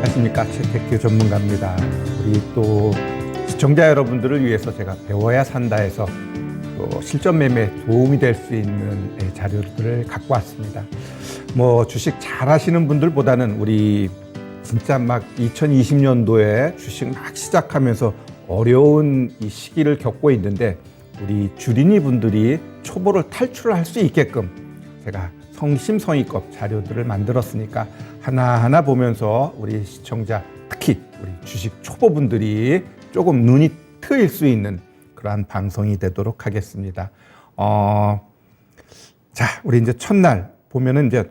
안녕하십니까. 채택교 전문가입니다. 우리 또 시청자 여러분들을 위해서 제가 배워야 산다해서 또 실전 매매에 도움이 될 수 있는 자료들을 갖고 왔습니다. 뭐 주식 잘 하시는 분들보다는 우리 진짜 막 2020년도에 주식 막 시작하면서 어려운 이 시기를 겪고 있는데 우리 주린이 분들이 초보를 탈출할 수 있게끔 제가 성심성의껏 자료들을 만들었으니까 하나하나 보면서 우리 시청자, 특히 우리 주식 초보분들이 조금 눈이 트일 수 있는 그러한 방송이 되도록 하겠습니다. 자, 우리 이제 첫날 보면은 이제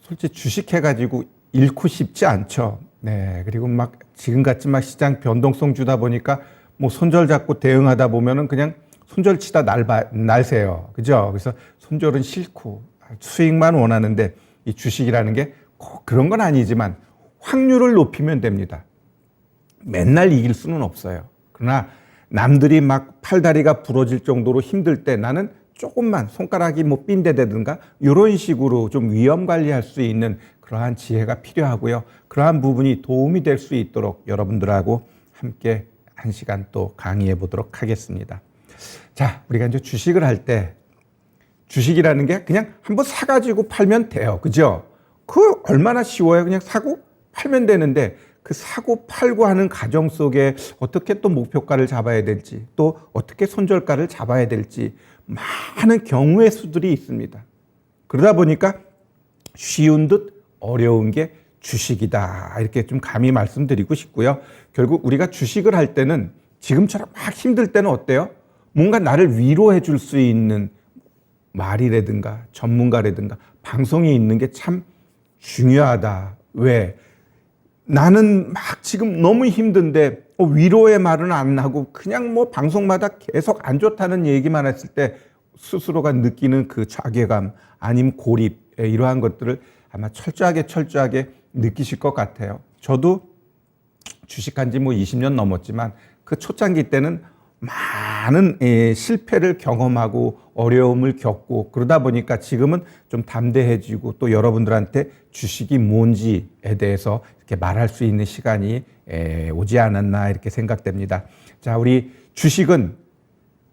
솔직히 주식 해가지고 잃고 싶지 않죠. 네. 그리고 막 지금같이 막 시장 변동성 주다 보니까 뭐 손절 잡고 대응하다 보면은 그냥 손절 치다 날새요. 그죠? 그래서 손절은 싫고 수익만 원하는데 이 주식이라는 게 꼭 그런 건 아니지만 확률을 높이면 됩니다. 맨날 이길 수는 없어요. 그러나 남들이 막 팔다리가 부러질 정도로 힘들 때 나는 조금만 손가락이 뭐 삔대되든가 이런 식으로 좀 위험 관리할 수 있는 그러한 지혜가 필요하고요. 그러한 부분이 도움이 될 수 있도록 여러분들하고 함께 한 시간 또 강의해 보도록 하겠습니다. 자, 우리가 이제 주식을 할 때 주식이라는 게 그냥 한번 사가지고 팔면 돼요. 그죠? 그 얼마나 쉬워요. 그냥 사고 팔면 되는데 그 사고 팔고 하는 과정 속에 어떻게 또 목표가를 잡아야 될지 또 어떻게 손절가를 잡아야 될지 많은 경우의 수들이 있습니다. 그러다 보니까 쉬운 듯 어려운 게 주식이다. 이렇게 좀 감히 말씀드리고 싶고요. 결국 우리가 주식을 할 때는 지금처럼 막 힘들 때는 어때요? 뭔가 나를 위로해 줄 수 있는 말이라든가 전문가라든가 방송이 있는 게 참 중요하다. 왜? 나는 막 지금 너무 힘든데 위로의 말은 안 하고 그냥 뭐 방송마다 계속 안 좋다는 얘기만 했을 때 스스로가 느끼는 그 자괴감 아니면 고립 이러한 것들을 아마 철저하게 느끼실 것 같아요. 저도 주식한 지 뭐 20년 넘었지만 그 초창기 때는 많은 실패를 경험하고 어려움을 겪고 그러다 보니까 지금은 좀 담대해지고 또 여러분들한테 주식이 뭔지에 대해서 이렇게 말할 수 있는 시간이 오지 않았나 이렇게 생각됩니다. 자, 우리 주식은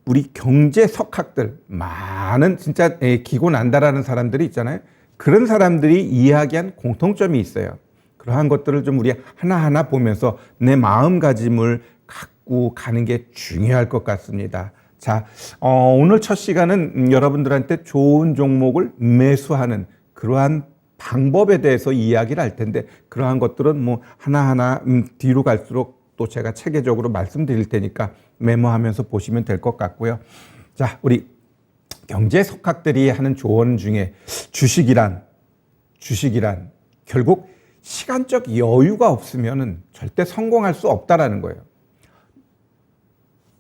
우리 경제 석학들 많은 진짜 기고 난다라는 사람들이 있잖아요. 그런 사람들이 이야기한 공통점이 있어요. 그러한 것들을 좀 우리 하나하나 보면서 내 마음가짐을 갖고 가는 게 중요할 것 같습니다. 자, 오늘 첫 시간은 여러분들한테 좋은 종목을 매수하는 그러한 방법에 대해서 이야기를 할 텐데 그러한 것들은 뭐 하나하나 뒤로 갈수록 또 제가 체계적으로 말씀드릴 테니까 메모하면서 보시면 될 것 같고요. 자, 우리 경제 석학들이 하는 조언 중에 주식이란 결국 시간적 여유가 없으면은 절대 성공할 수 없다라는 거예요.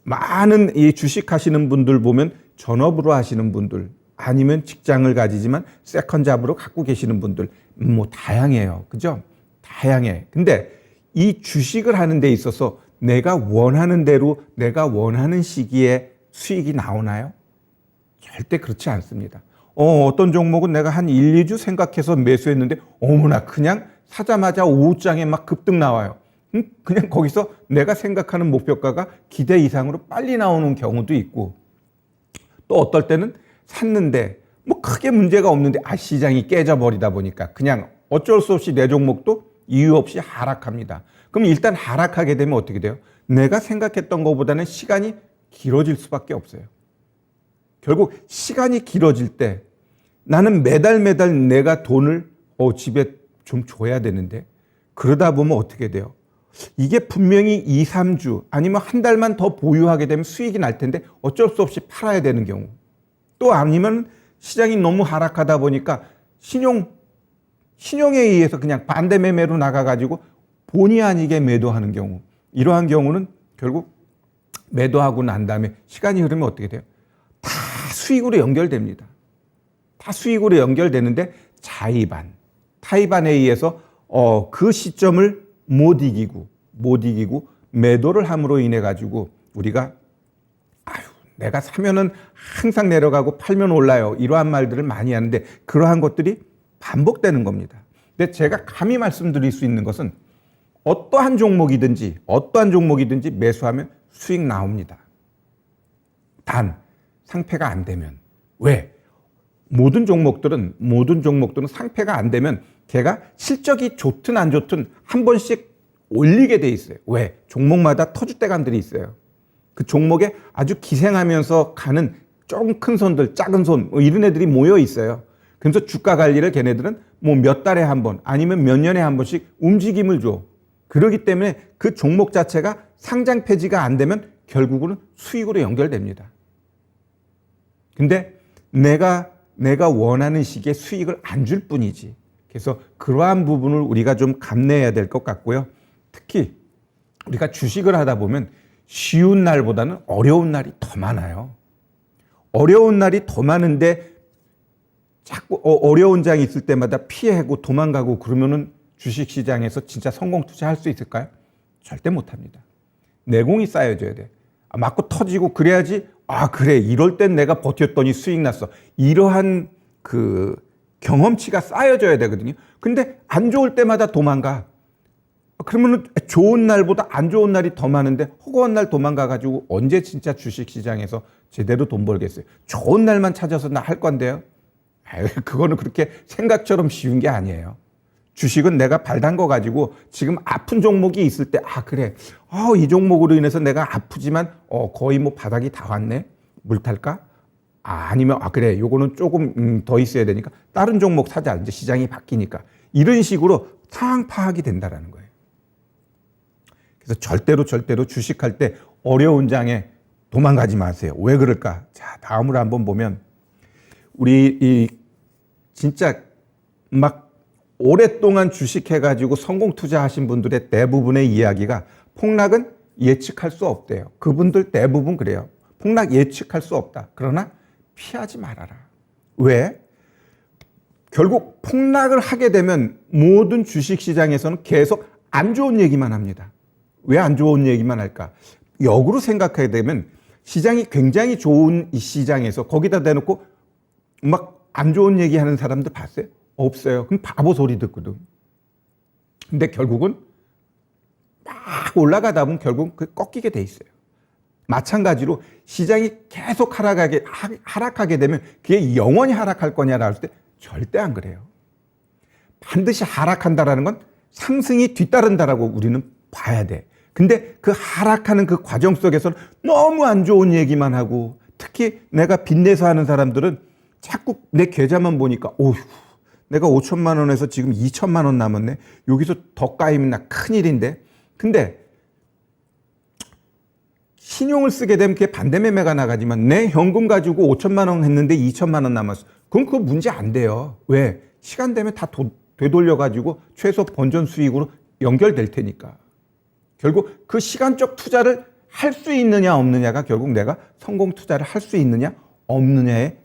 많은 이 주식 하시는 분들 보면 전업으로 하시는 분들 아니면 직장을 가지지만 세컨잡으로 갖고 계시는 분들 뭐 다양해요. 그죠? 다양해. 근데 이 주식을 하는 데 있어서 내가 원하는 대로 내가 원하는 시기에 수익이 나오나요? 절대 그렇지 않습니다. 어떤 종목은 내가 한 1, 2주 생각해서 매수했는데 어머나 그냥 사자마자 오후장에 막 급등 나와요. 그냥 거기서 내가 생각하는 목표가가 기대 이상으로 빨리 나오는 경우도 있고 또 어떨 때는 샀는데 뭐 크게 문제가 없는데 시장이 깨져버리다 보니까 그냥 어쩔 수 없이 내 종목도 이유 없이 하락합니다. 그럼 일단 하락하게 되면 어떻게 돼요? 내가 생각했던 것보다는 시간이 길어질 수밖에 없어요. 결국 시간이 길어질 때 나는 매달 내가 돈을 집에 좀 줘야 되는데 그러다 보면 어떻게 돼요? 이게 분명히 2, 3주 아니면 한 달만 더 보유하게 되면 수익이 날 텐데 어쩔 수 없이 팔아야 되는 경우 또 아니면 시장이 너무 하락하다 보니까 신용에 의해서 그냥 반대 매매로 나가가지고 본의 아니게 매도하는 경우 이러한 경우는 결국 매도하고 난 다음에 시간이 흐르면 어떻게 돼요? 다 수익으로 연결됩니다. 다 수익으로 연결되는데 타이반에 의해서 그 시점을 못 이기고 매도를 함으로 인해 가지고 우리가 내가 사면은 항상 내려가고 팔면 올라요. 이러한 말들을 많이 하는데 그러한 것들이 반복되는 겁니다. 근데 제가 감히 말씀드릴 수 있는 것은 어떠한 종목이든지 매수하면 수익 나옵니다. 단 상패가 안 되면 왜? 모든 종목들은 상패가 안 되면 걔가 실적이 좋든 안 좋든 한 번씩 올리게 돼 있어요. 왜? 종목마다 터줏대감들이 있어요. 그 종목에 아주 기생하면서 가는 조금 큰 손들, 작은 손 이런 애들이 모여 있어요. 그래서 주가 관리를 걔네들은 뭐 몇 달에 한 번 아니면 몇 년에 한 번씩 움직임을 줘. 그렇기 때문에 그 종목 자체가 상장 폐지가 안 되면 결국은 수익으로 연결됩니다. 근데 내가 원하는 시기에 수익을 안 줄 뿐이지. 그래서 그러한 부분을 우리가 좀 감내해야 될 것 같고요. 특히 우리가 주식을 하다 보면 쉬운 날보다는 어려운 날이 더 많아요. 어려운 날이 더 많은데 자꾸 어려운 장이 있을 때마다 피해고 도망가고 그러면은 주식시장에서 진짜 성공 투자할 수 있을까요? 절대 못합니다. 내공이 쌓여져야 돼. 맞고 터지고 그래야지 그래 이럴 땐 내가 버텼더니 수익 났어. 이러한 그 경험치가 쌓여져야 되거든요. 근데 안 좋을 때마다 도망가. 그러면 좋은 날보다 안 좋은 날이 더 많은데 허구한 날 도망가가지고 언제 진짜 주식시장에서 제대로 돈 벌겠어요. 좋은 날만 찾아서 나 할 건데요. 그거는 그렇게 생각처럼 쉬운 게 아니에요. 주식은 내가 발 담궈가지고 지금 아픈 종목이 있을 때 그래 이 종목으로 인해서 내가 아프지만 거의 뭐 바닥이 다 왔네. 물 탈까? 아니면 그래 요거는 조금 더 있어야 되니까 다른 종목 사자. 이제 시장이 바뀌니까. 이런 식으로 상황 파악이 된다라는 거예요. 그래서 절대로 주식할 때 어려운 장에 도망가지 마세요. 왜 그럴까? 자, 다음으로 한번 보면 우리 진짜 막 오랫동안 주식해가지고 성공 투자하신 분들의 대부분의 이야기가 폭락은 예측할 수 없대요. 그분들 대부분 그래요. 폭락 예측할 수 없다. 그러나 피하지 말아라. 왜? 결국 폭락을 하게 되면 모든 주식시장에서는 계속 안 좋은 얘기만 합니다. 왜 안 좋은 얘기만 할까? 역으로 생각하게 되면 시장이 굉장히 좋은 이 시장에서 거기다 대놓고 막 안 좋은 얘기하는 사람들 봤어요? 없어요. 그럼 바보 소리 듣거든. 근데 결국은 막 올라가다 보면 결국 꺾이게 돼 있어요. 마찬가지로 시장이 계속 하락하게 되면 그게 영원히 하락할 거냐라고 했을 때 절대 안 그래요. 반드시 하락한다라는 건 상승이 뒤따른다라고 우리는 봐야 돼. 근데 그 하락하는 그 과정 속에서는 너무 안 좋은 얘기만 하고 특히 내가 빚내서 하는 사람들은 자꾸 내 계좌만 보니까 내가 5천만 원에서 지금 2천만 원 남았네. 여기서 더 까이면 나 큰일인데. 근데 신용을 쓰게 되면 그게 반대매매가 나가지만 내 현금 가지고 5천만 원 했는데 2천만 원 남았어. 그럼 그거 문제 안 돼요. 왜? 시간 되면 다 되돌려가지고 최소 본전 수익으로 연결될 테니까. 결국 그 시간적 투자를 할 수 있느냐 없느냐가 결국 내가 성공 투자를 할 수 있느냐 없느냐의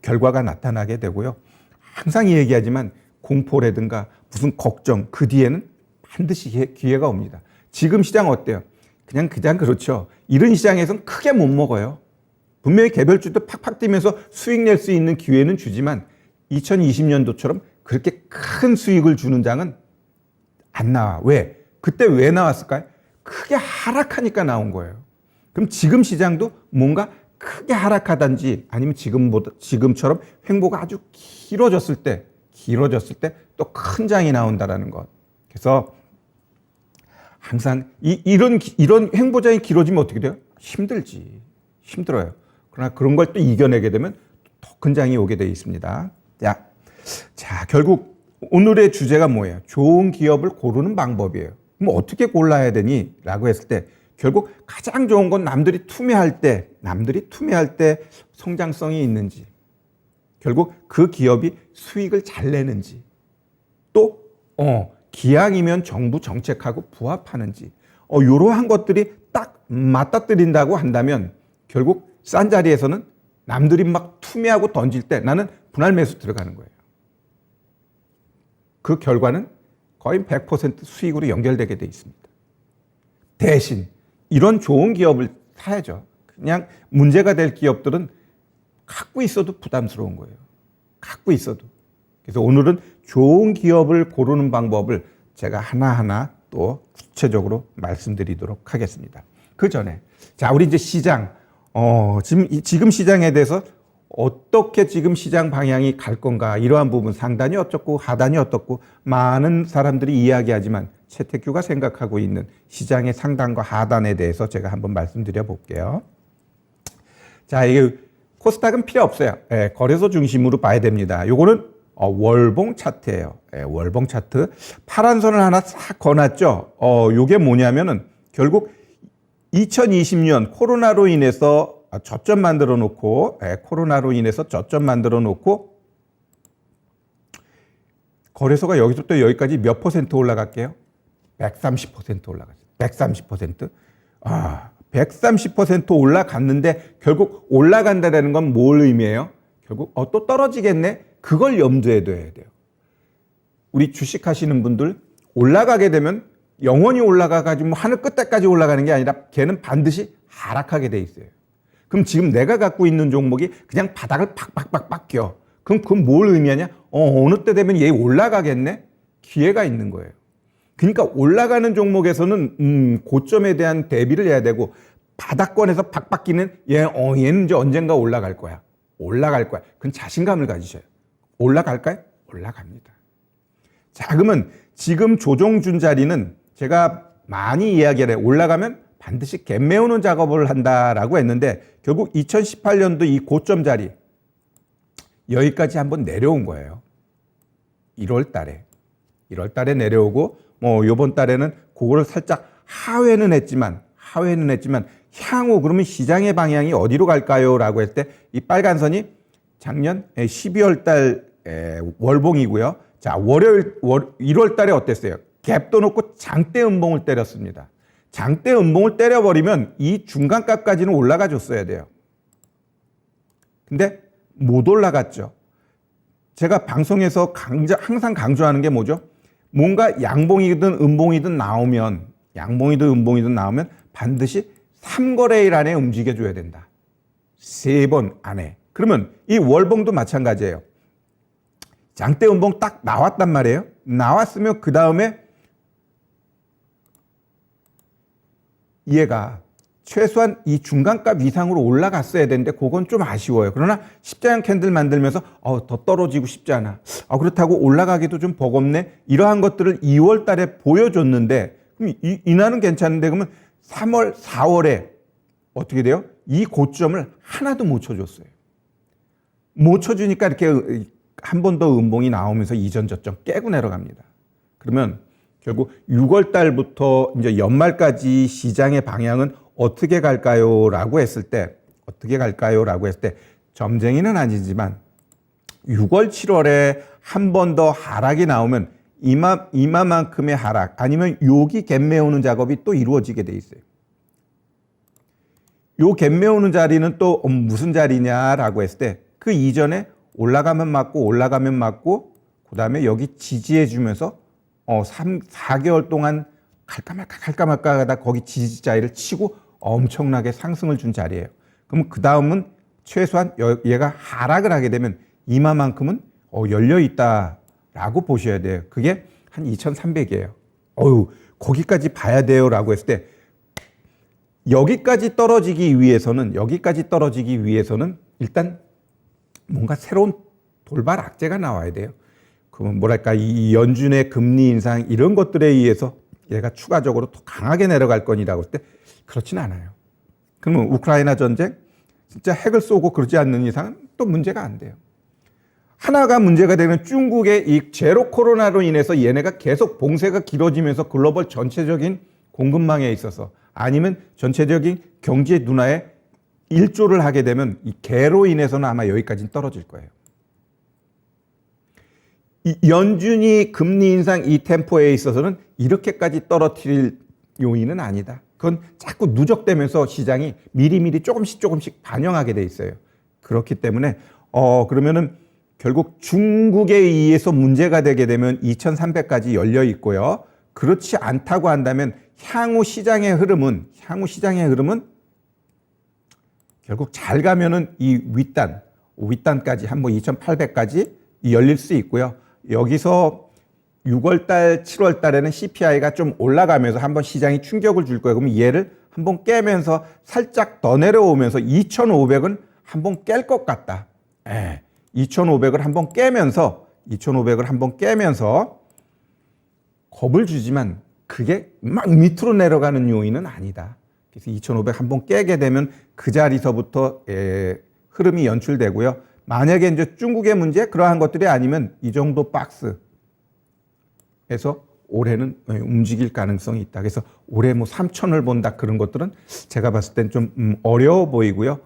결과가 나타나게 되고요. 항상 얘기하지만 공포라든가 무슨 걱정 그 뒤에는 반드시 기회가 옵니다. 지금 시장 어때요? 그냥 그렇죠. 이런 시장에서는 크게 못 먹어요. 분명히 개별주도 팍팍 뛰면서 수익 낼 수 있는 기회는 주지만 2020년도처럼 그렇게 큰 수익을 주는 장은 안 나와. 왜? 그때 왜 나왔을까요? 크게 하락하니까 나온 거예요. 그럼 지금 시장도 뭔가 크게 하락하든지 아니면 지금처럼 횡보가 아주 길어졌을 때 또 큰 장이 나온다라는 것. 그래서 항상 이런 횡보장이 길어지면 어떻게 돼요? 힘들어요. 그러나 그런 걸 또 이겨내게 되면 더 큰 장이 오게 되어 있습니다. 자, 결국 오늘의 주제가 뭐예요? 좋은 기업을 고르는 방법이에요. 그럼 어떻게 골라야 되니? 라고 했을 때 결국 가장 좋은 건 남들이 투매할 때 성장성이 있는지, 결국 그 기업이 수익을 잘 내는지, 또 기왕이면 정부 정책하고 부합하는지, 이러한 것들이 딱 맞닥뜨린다고 한다면 결국 싼 자리에서는 남들이 막 투매하고 던질 때 나는 분할 매수 들어가는 거예요. 그 결과는 거의 100% 수익으로 연결되게 돼 있습니다. 대신 이런 좋은 기업을 사야죠. 그냥 문제가 될 기업들은 갖고 있어도 부담스러운 거예요. 갖고 있어도. 그래서 오늘은 좋은 기업을 고르는 방법을 제가 하나하나 또 구체적으로 말씀드리도록 하겠습니다. 그 전에 자, 우리 이제 시장 지금 시장에 대해서 어떻게 지금 시장 방향이 갈 건가, 이러한 부분, 상단이 어떻고 하단이 어떻고 많은 사람들이 이야기하지만 채택규가 생각하고 있는 시장의 상단과 하단에 대해서 제가 한번 말씀드려 볼게요. 자, 이게 코스닥은 필요 없어요. 거래소 중심으로 봐야 됩니다. 요거는 월봉 차트예요. 월봉 차트. 파란 선을 하나 싹 그어놨죠. 요게 뭐냐면은 결국 2020년 코로나로 인해서 저점 만들어 놓고, 저점 만들어 놓고, 거래소가 여기서부터 여기까지 몇 퍼센트 올라갈게요? 130% 올라갔어요. 130%. 130% 올라갔는데 결국 올라간다는 건 뭘 의미해요? 결국 또 떨어지겠네? 그걸 염두에 둬야 돼요. 우리 주식 하시는 분들 올라가게 되면 영원히 올라가가지고 하늘 끝에까지 올라가는 게 아니라 걔는 반드시 하락하게 돼 있어요. 그럼 지금 내가 갖고 있는 종목이 그냥 바닥을 팍팍팍 껴. 그럼 그건 뭘 의미하냐? 어느 때 되면 얘 올라가겠네? 기회가 있는 거예요. 그러니까 올라가는 종목에서는 고점에 대한 대비를 해야 되고, 바닥권에서 팍팍 끼는 얘는 이제 언젠가 올라갈 거야. 올라갈 거야. 그건 자신감을 가지셔요. 올라갈까요? 올라갑니다. 자, 그러면 지금 조정준 자리는 제가 많이 이야기를 해요. 올라가면 반드시 갭 메우는 작업을 한다라고 했는데 결국 2018년도 이 고점 자리 여기까지 한번 내려온 거예요. 1월 달에 내려오고 요번 달에는 그거를 살짝 하회는 했지만 향후 그러면 시장의 방향이 어디로 갈까요? 라고 했을 때 이 빨간 선이 작년 12월 달 월봉이고요. 자, 1월 달에 어땠어요? 갭도 놓고 장대 음봉을 때렸습니다. 장대 음봉을 때려버리면 이 중간값까지는 올라가 줬어야 돼요. 근데 못 올라갔죠. 제가 방송에서 항상 강조하는 게 뭐죠? 뭔가 양봉이든 음봉이든 나오면 반드시 3거래일 안에 움직여줘야 된다. 3번 안에. 그러면 이 월봉도 마찬가지예요. 장대 음봉 딱 나왔단 말이에요. 나왔으면 그 다음에 얘가 최소한 이 중간값 이상으로 올라갔어야 되는데 그건 좀 아쉬워요. 그러나 십자형 캔들 만들면서 더 떨어지고 싶지 않아. 그렇다고 올라가기도 좀 버겁네. 이러한 것들을 2월 달에 보여줬는데 그럼 이날은 괜찮은데 그러면 3월, 4월에 어떻게 돼요? 이 고점을 하나도 못 쳐줬어요. 못 쳐주니까 이렇게 한 번 더 음봉이 나오면서 이전 저점 깨고 내려갑니다. 그러면 결국 6월 달부터 이제 연말까지 시장의 방향은 어떻게 갈까요? 라고 했을 때 점쟁이는 아니지만 6월, 7월에 한 번 더 하락이 나오면 이마만큼의 하락 아니면 여기 갭 메우는 작업이 또 이루어지게 돼 있어요. 요 갭 메우는 자리는 또 무슨 자리냐라고 했을 때 그 이전에 올라가면 맞고 그 다음에 여기 지지해 주면서 4개월 동안 갈까 말까 하다 거기 지지 자리를 치고 엄청나게 상승을 준 자리예요. 그럼 그 다음은 최소한 얘가 하락을 하게 되면 이마만큼은 열려 있다라고 보셔야 돼요. 그게 한 2,300이에요. 거기까지 봐야 돼요라고 했을 때 여기까지 떨어지기 위해서는 일단 뭔가 새로운 돌발 악재가 나와야 돼요. 그러면 뭐랄까 이 연준의 금리 인상 이런 것들에 의해서 얘가 추가적으로 더 강하게 내려갈 거니라고 할 때 그렇진 않아요. 그러면 우크라이나 전쟁 진짜 핵을 쏘고 그러지 않는 이상은 또 문제가 안 돼요. 하나가 문제가 되는 중국의 이 제로 코로나로 인해서 얘네가 계속 봉쇄가 길어지면서 글로벌 전체적인 공급망에 있어서 아니면 전체적인 경제 둔화에 일조를 하게 되면 이 개로 인해서는 아마 여기까지는 떨어질 거예요. 이 연준이 금리 인상 이 템포에 있어서는 이렇게까지 떨어뜨릴 요인은 아니다. 그건 자꾸 누적되면서 시장이 미리미리 조금씩 반영하게 돼 있어요. 그렇기 때문에 그러면은 결국 중국에 의해서 문제가 되게 되면 2,300까지 열려 있고요. 그렇지 않다고 한다면 향후 시장의 흐름은 결국 잘 가면은 이 윗단까지 한번 2,800까지 열릴 수 있고요. 여기서 6월 달, 7월 달에는 CPI가 좀 올라가면서 한번 시장이 충격을 줄 거예요. 그럼 얘를 한번 깨면서 살짝 더 내려오면서 2,500은 한번 깰 것 같다. 2,500을 한번 깨면서 겁을 주지만 그게 막 밑으로 내려가는 요인은 아니다. 그래서 2,500 한번 깨게 되면 그 자리서부터 흐름이 연출되고요. 만약에 이제 중국의 문제 그러한 것들이 아니면 이 정도 박스에서 올해는 움직일 가능성이 있다. 그래서 올해 뭐 3,000을 본다 그런 것들은 제가 봤을 땐 좀 어려워 보이고요.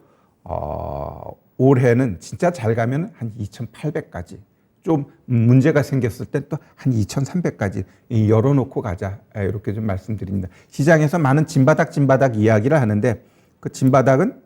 올해는 진짜 잘 가면 한 2,800까지. 좀 문제가 생겼을 때 또 한 2,300까지 열어놓고 가자. 이렇게 좀 말씀드립니다. 시장에서 많은 진바닥 이야기를 하는데 그 진바닥은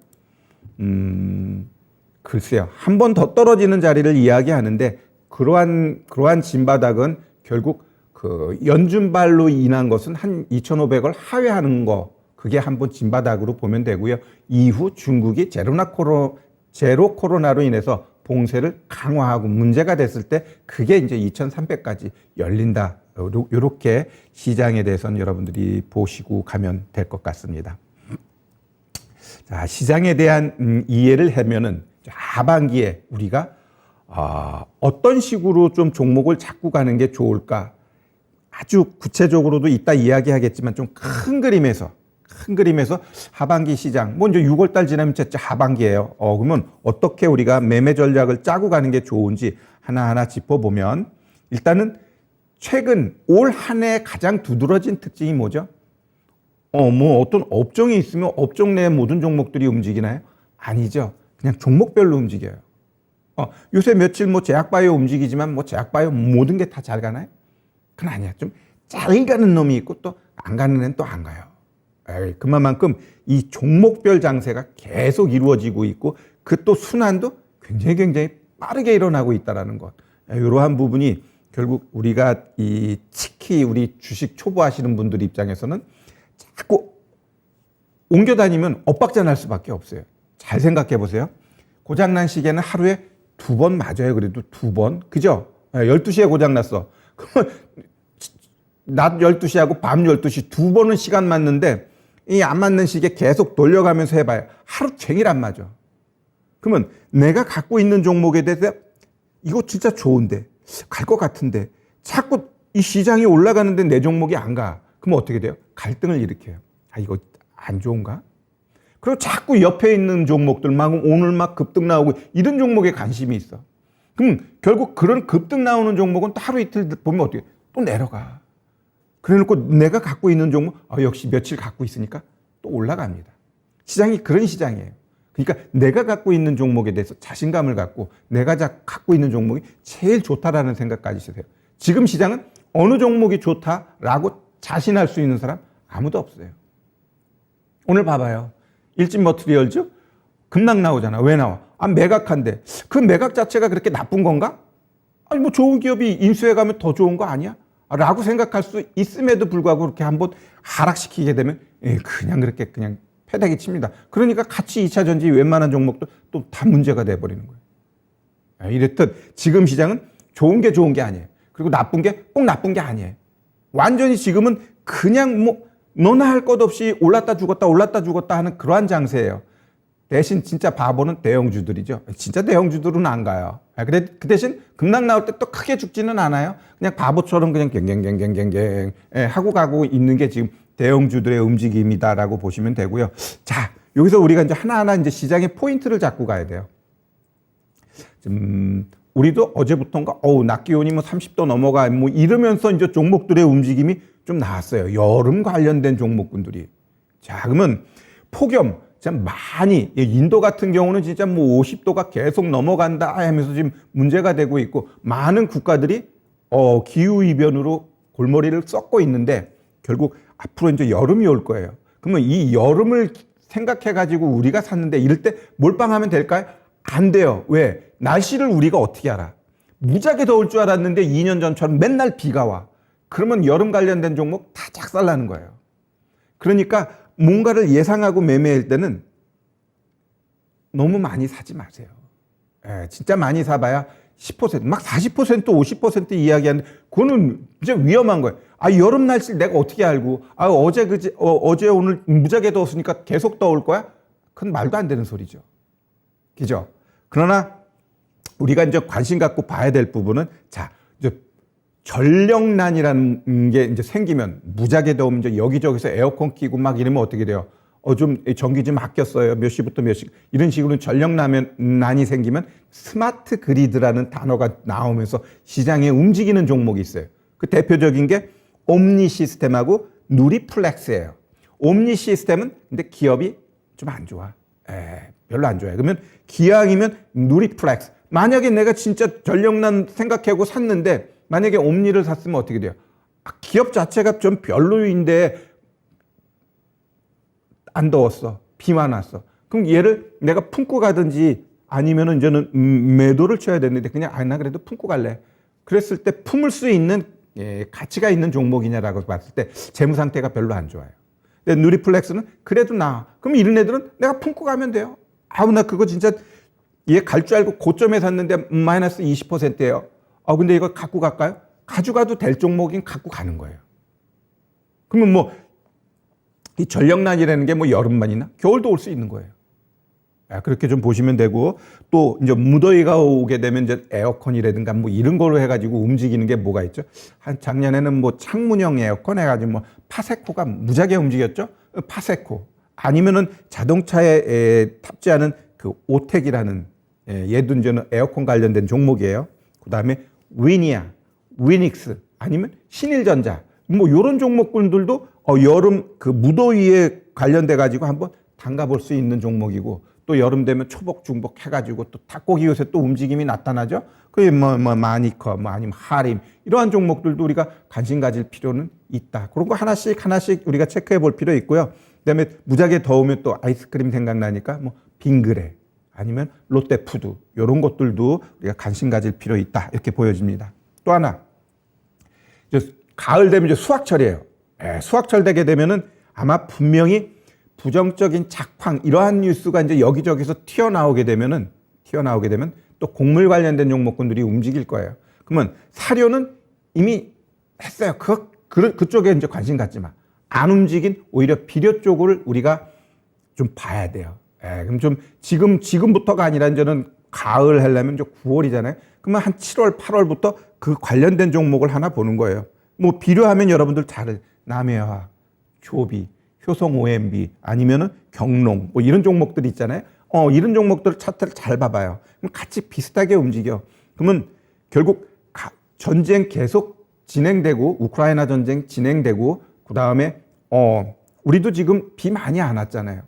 글쎄요. 한 번 더 떨어지는 자리를 이야기하는데 그러한 진바닥은 결국 그 연준발로 인한 것은 한 2,500을 하회하는 거 그게 한번 진바닥으로 보면 되고요. 이후 중국이 제로 코로나로 인해서 봉쇄를 강화하고 문제가 됐을 때 그게 이제 2,300까지 열린다. 이렇게 시장에 대해서는 여러분들이 보시고 가면 될 것 같습니다. 자, 시장에 대한 이해를 하면은 하반기에 우리가 어떤 식으로 좀 종목을 잡고 가는 게 좋을까? 아주 구체적으로도 이따 이야기하겠지만 좀 큰 그림에서 하반기 시장, 뭐 이제 6월 달 지나면 진짜 하반기예요. 그러면 어떻게 우리가 매매 전략을 짜고 가는 게 좋은지 하나하나 짚어보면 일단은 최근 올 한 해 가장 두드러진 특징이 뭐죠? 뭐 어떤 업종이 있으면 업종 내 모든 종목들이 움직이나요? 아니죠. 그냥 종목별로 움직여요. 요새 며칠 뭐 제약바이오 움직이지만 뭐 제약바이오 모든 게 다 잘 가나요? 그건 아니야. 좀 잘 가는 놈이 있고 또 안 가는 애는 또 안 가요. 그만큼 이 종목별 장세가 계속 이루어지고 있고 그 또 순환도 굉장히 빠르게 일어나고 있다는 것. 이러한 부분이 결국 우리가 특히 우리 주식 초보하시는 분들 입장에서는 자꾸 옮겨 다니면 엇박자 날 수밖에 없어요. 잘 생각해 보세요. 고장난 시계는 하루에 2번 맞아요. 그래도 2번. 그죠? 12시에 고장났어. 그러면 낮 12시하고 밤 12시 2번은 시간 맞는데 이 안 맞는 시계 계속 돌려가면서 해봐요. 하루 종일 안 맞아. 그러면 내가 갖고 있는 종목에 대해서 이거 진짜 좋은데 갈 것 같은데 자꾸 이 시장이 올라가는데 내 종목이 안 가. 그럼 어떻게 돼요? 갈등을 일으켜요. 이거 안 좋은가? 그리고 자꾸 옆에 있는 종목들 막 오늘 막 급등 나오고 이런 종목에 관심이 있어. 그럼 결국 그런 급등 나오는 종목은 또 하루 이틀 보면 어떻게 또 내려가. 그래놓고 내가 갖고 있는 종목 역시 며칠 갖고 있으니까 또 올라갑니다. 시장이 그런 시장이에요. 그러니까 내가 갖고 있는 종목에 대해서 자신감을 갖고 내가 갖고 있는 종목이 제일 좋다라는 생각까지 있으세요. 지금 시장은 어느 종목이 좋다라고 자신할 수 있는 사람 아무도 없어요. 오늘 봐봐요. 일진머티리얼즈 급락 나오잖아. 왜 나와? 매각한데 그 매각 자체가 그렇게 나쁜 건가? 아니 뭐 좋은 기업이 인수해 가면 더 좋은 거 아니야? 라고 생각할 수 있음에도 불구하고 그렇게 한번 하락시키게 되면 그냥 그렇게 그냥 패대기 칩니다. 그러니까 같이 2차 전지 웬만한 종목도 또 다 문제가 돼버리는 거예요. 이랬듯 지금 시장은 좋은 게 아니에요. 그리고 나쁜 게 꼭 나쁜 게 아니에요. 완전히 지금은 그냥 뭐 너나 할 것 없이 올랐다 죽었다 하는 그러한 장세예요. 대신 진짜 바보는 대형주들이죠. 진짜 대형주들은 안 가요. 그 대신 급락 나올 때 또 크게 죽지는 않아요. 그냥 바보처럼 그냥 갱갱갱갱갱갱 하고 가고 있는 게 지금 대형주들의 움직임이다라고 보시면 되고요. 자, 여기서 우리가 이제 하나하나 이제 시장의 포인트를 잡고 가야 돼요. 우리도 어제부터인가 낮 기온이 뭐 30도 넘어가 뭐 이러면서 이제 종목들의 움직임이 좀 나왔어요. 여름 관련된 종목군들이. 자, 그러면 폭염 참 많이 인도 같은 경우는 진짜 뭐 50도가 계속 넘어간다 하면서 지금 문제가 되고 있고 많은 국가들이 기후 이변으로 골머리를 썩고 있는데 결국 앞으로 이제 여름이 올 거예요. 그러면 이 여름을 생각해 가지고 우리가 샀는데 이럴 때 몰빵하면 될까요? 안 돼요. 왜? 날씨를 우리가 어떻게 알아? 무지하게 더울 줄 알았는데 2년 전처럼 맨날 비가 와. 그러면 여름 관련된 종목 다 작살나는 거예요. 그러니까 뭔가를 예상하고 매매할 때는 너무 많이 사지 마세요. 진짜 많이 사봐야 10%막 40% 50% 이야기하는데 그거는 이제 위험한 거예요. 여름 날씨를 내가 어떻게 알고 어제 오늘 무지하게 더웠으니까 계속 더울 거야? 그건 말도 안 되는 소리죠. 그죠? 그러나 우리가 이제 관심 갖고 봐야 될 부분은 자, 이제 전력난이라는 게 이제 생기면 무지하게 더우면 이제 여기저기서 에어컨 끼고 막 이러면 어떻게 돼요? 좀 전기 좀 아꼈어요. 몇 시부터 몇 시. 이런 식으로 전력난이 생기면 스마트 그리드라는 단어가 나오면서 시장에 움직이는 종목이 있어요. 그 대표적인 게 옴니 시스템하고 누리플렉스예요. 옴니 시스템은 근데 기업이 좀 안 좋아. 별로 안 좋아요. 그러면 기왕이면 누리플렉스. 만약에 내가 진짜 전력난 생각하고 샀는데 만약에 옴니를 샀으면 어떻게 돼요? 기업 자체가 좀 별로인데 안 더웠어. 비만 왔어. 그럼 얘를 내가 품고 가든지 아니면은 이제는 매도를 쳐야 되는데 그냥 나 그래도 품고 갈래. 그랬을 때 품을 수 있는 가치가 있는 종목이냐라고 봤을 때 재무 상태가 별로 안 좋아요. 근데 누리플렉스는 그래도 나아. 그럼 이런 애들은 내가 품고 가면 돼요. 나 그거 진짜 얘 갈 줄 알고 고점에 샀는데 마이너스 20%예요. 근데 이거 갖고 갈까요? 가져가도 될 종목인 갖고 가는 거예요. 그러면 이 전력난이라는 게 여름만이나 겨울도 올 수 있는 거예요. 그렇게 좀 보시면 되고 또 이제 무더위가 오게 되면 이제 에어컨이라든가 이런 걸로 해가지고 움직이는 게 뭐가 있죠? 작년에는 창문형 에어컨 해가지고 파세코가 무지하게 움직였죠? 파세코. 아니면은 자동차에 탑재하는 그 오텍이라는 얘도 이제는 에어컨 관련된 종목이에요. 그 다음에 위니아, 위닉스 아니면 신일전자 요런 종목군들도 여름 그 무더위에 관련돼 가지고 한번 담가볼 수 있는 종목이고 또 여름 되면 초복 중복 해가지고 또 닭고기 요새 또 움직임이 나타나죠. 그게 마니커 아니면 하림 이러한 종목들도 우리가 관심 가질 필요는 있다. 그런 거 하나씩 우리가 체크해 볼 필요 있고요. 그다음에 무지하게 더우면 또 아이스크림 생각나니까 빙그레 아니면 롯데푸드 이런 것들도 우리가 관심 가질 필요 있다 이렇게 보여집니다. 또 하나 이제 가을 되면 이제 수확철이에요. 수확철 되게 되면은 아마 분명히 부정적인 작황 이러한 뉴스가 이제 여기저기서 튀어나오게 되면 또 곡물 관련된 종목군들이 움직일 거예요. 그러면 사료는 이미 했어요. 그쪽에 이제 관심 갖지 마. 안 움직인 오히려 비료 쪽을 우리가 좀 봐야 돼요. 그럼 좀 지금부터가 아니라 이제는 가을 하려면 이제 9월이잖아요. 그러면 한 7월, 8월부터 그 관련된 종목을 하나 보는 거예요. 비료하면 여러분들 잘 남해화, 조비, 효성 OMB 아니면은 경농 이런 종목들이 있잖아요. 이런 종목들 차트를 잘 봐봐요. 그럼 같이 비슷하게 움직여. 그러면 결국 전쟁 계속 진행되고 우크라이나 전쟁 진행되고 그 다음에 우리도 지금 비 많이 안 왔잖아요.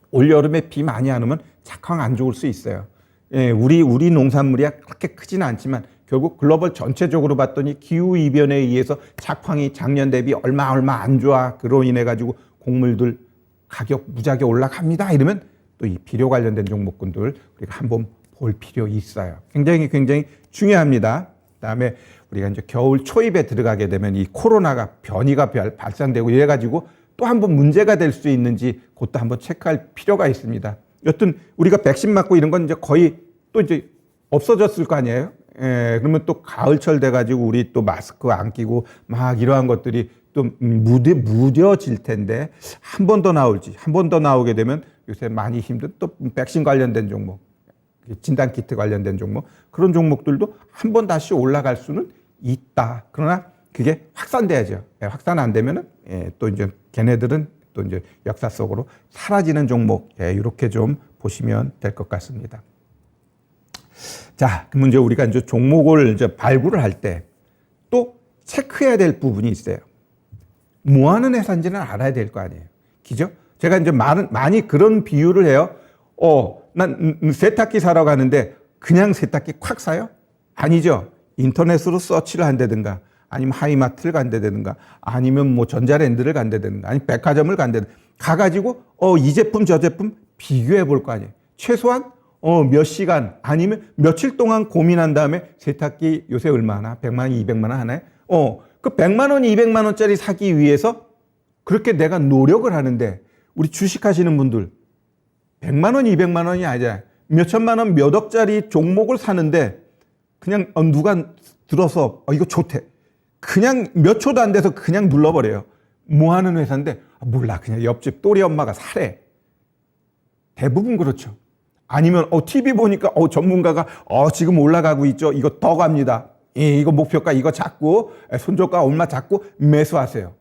올 여름에 비 많이 안 오면 작황 안 좋을 수 있어요. 우리 농산물이 그렇게 크지는 않지만 결국 글로벌 전체적으로 봤더니 기후 이변에 의해서 작황이 작년 대비 얼마 안 좋아. 그로 인해 가지고 곡물들 가격 무지하게 올라갑니다. 이러면 또 이 비료 관련된 종목군들 우리가 한번 볼 필요 있어요. 굉장히 중요합니다. 그다음에 우리가 이제 겨울 초입에 들어가게 되면 이 코로나가 변이가 발생되고 이래 가지고 또 한번 문제가 될 수 있는지 그것도 한번 체크할 필요가 있습니다. 여튼 우리가 백신 맞고 이런 건 이제 거의 또 이제 없어졌을 거 아니에요. 그러면 또 가을철 돼가지고 우리 또 마스크 안 끼고 막 이러한 것들이 또 무뎌질 텐데 한 번 더 나오게 되면 요새 많이 힘든 또 백신 관련된 종목, 진단 키트 관련된 종목 그런 종목들도 한 번 다시 올라갈 수는 있다. 그러나 그게 확산돼야죠. 확산 안 되면은 또 이제 걔네들은 또 이제 역사 속으로 사라지는 종목 이렇게 좀 보시면 될 것 같습니다. 자, 그럼 이제 우리가 이제 종목을 이제 발굴을 할 때 또 체크해야 될 부분이 있어요. 뭐 하는 회사인지는 알아야 될 거 아니에요. 그죠? 제가 이제 많이 그런 비유를 해요. 난 세탁기 사러 가는데 그냥 세탁기 콱 사요? 아니죠. 인터넷으로 서치를 한다든가 아니면 하이마트를 간다든가 아니면 전자랜드를 간다든가 아니면 백화점을 간다든가 가가지고 이 제품 저 제품 비교해 볼 거 아니에요. 최소한 몇 시간 아니면 며칠 동안 고민한 다음에 세탁기 요새 얼마 하나? 100만 원, 200만 원 하나요? 그 100만 원, 200만 원짜리 사기 위해서 그렇게 내가 노력을 하는데 우리 주식하시는 분들 100만 원, 200만 원이 아니잖아요. 몇 천만 원, 몇 억짜리 종목을 사는데 그냥 누가 들어서 이거 좋대. 그냥 몇 초도 안 돼서 그냥 눌러버려요. 뭐 하는 회사인데 몰라. 그냥 옆집 또리 엄마가 사래. 대부분 그렇죠. 아니면 TV 보니까 전문가가 지금 올라가고 있죠. 이거 더 갑니다. 이거 목표가 이거 잡고 손절가 얼마 잡고 매수하세요.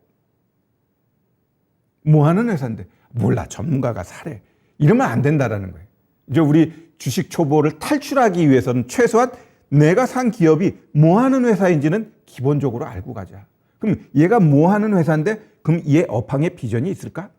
뭐 하는 회사인데 몰라. 전문가가 사래. 이러면 안 된다라는 거예요. 이제 우리 주식 초보를 탈출하기 위해서는 최소한 내가 산 기업이 뭐 하는 회사인지는 기본적으로 알고 가자. 그럼 얘가 뭐 하는 회사인데 그럼 얘 업황에 비전이 있을까?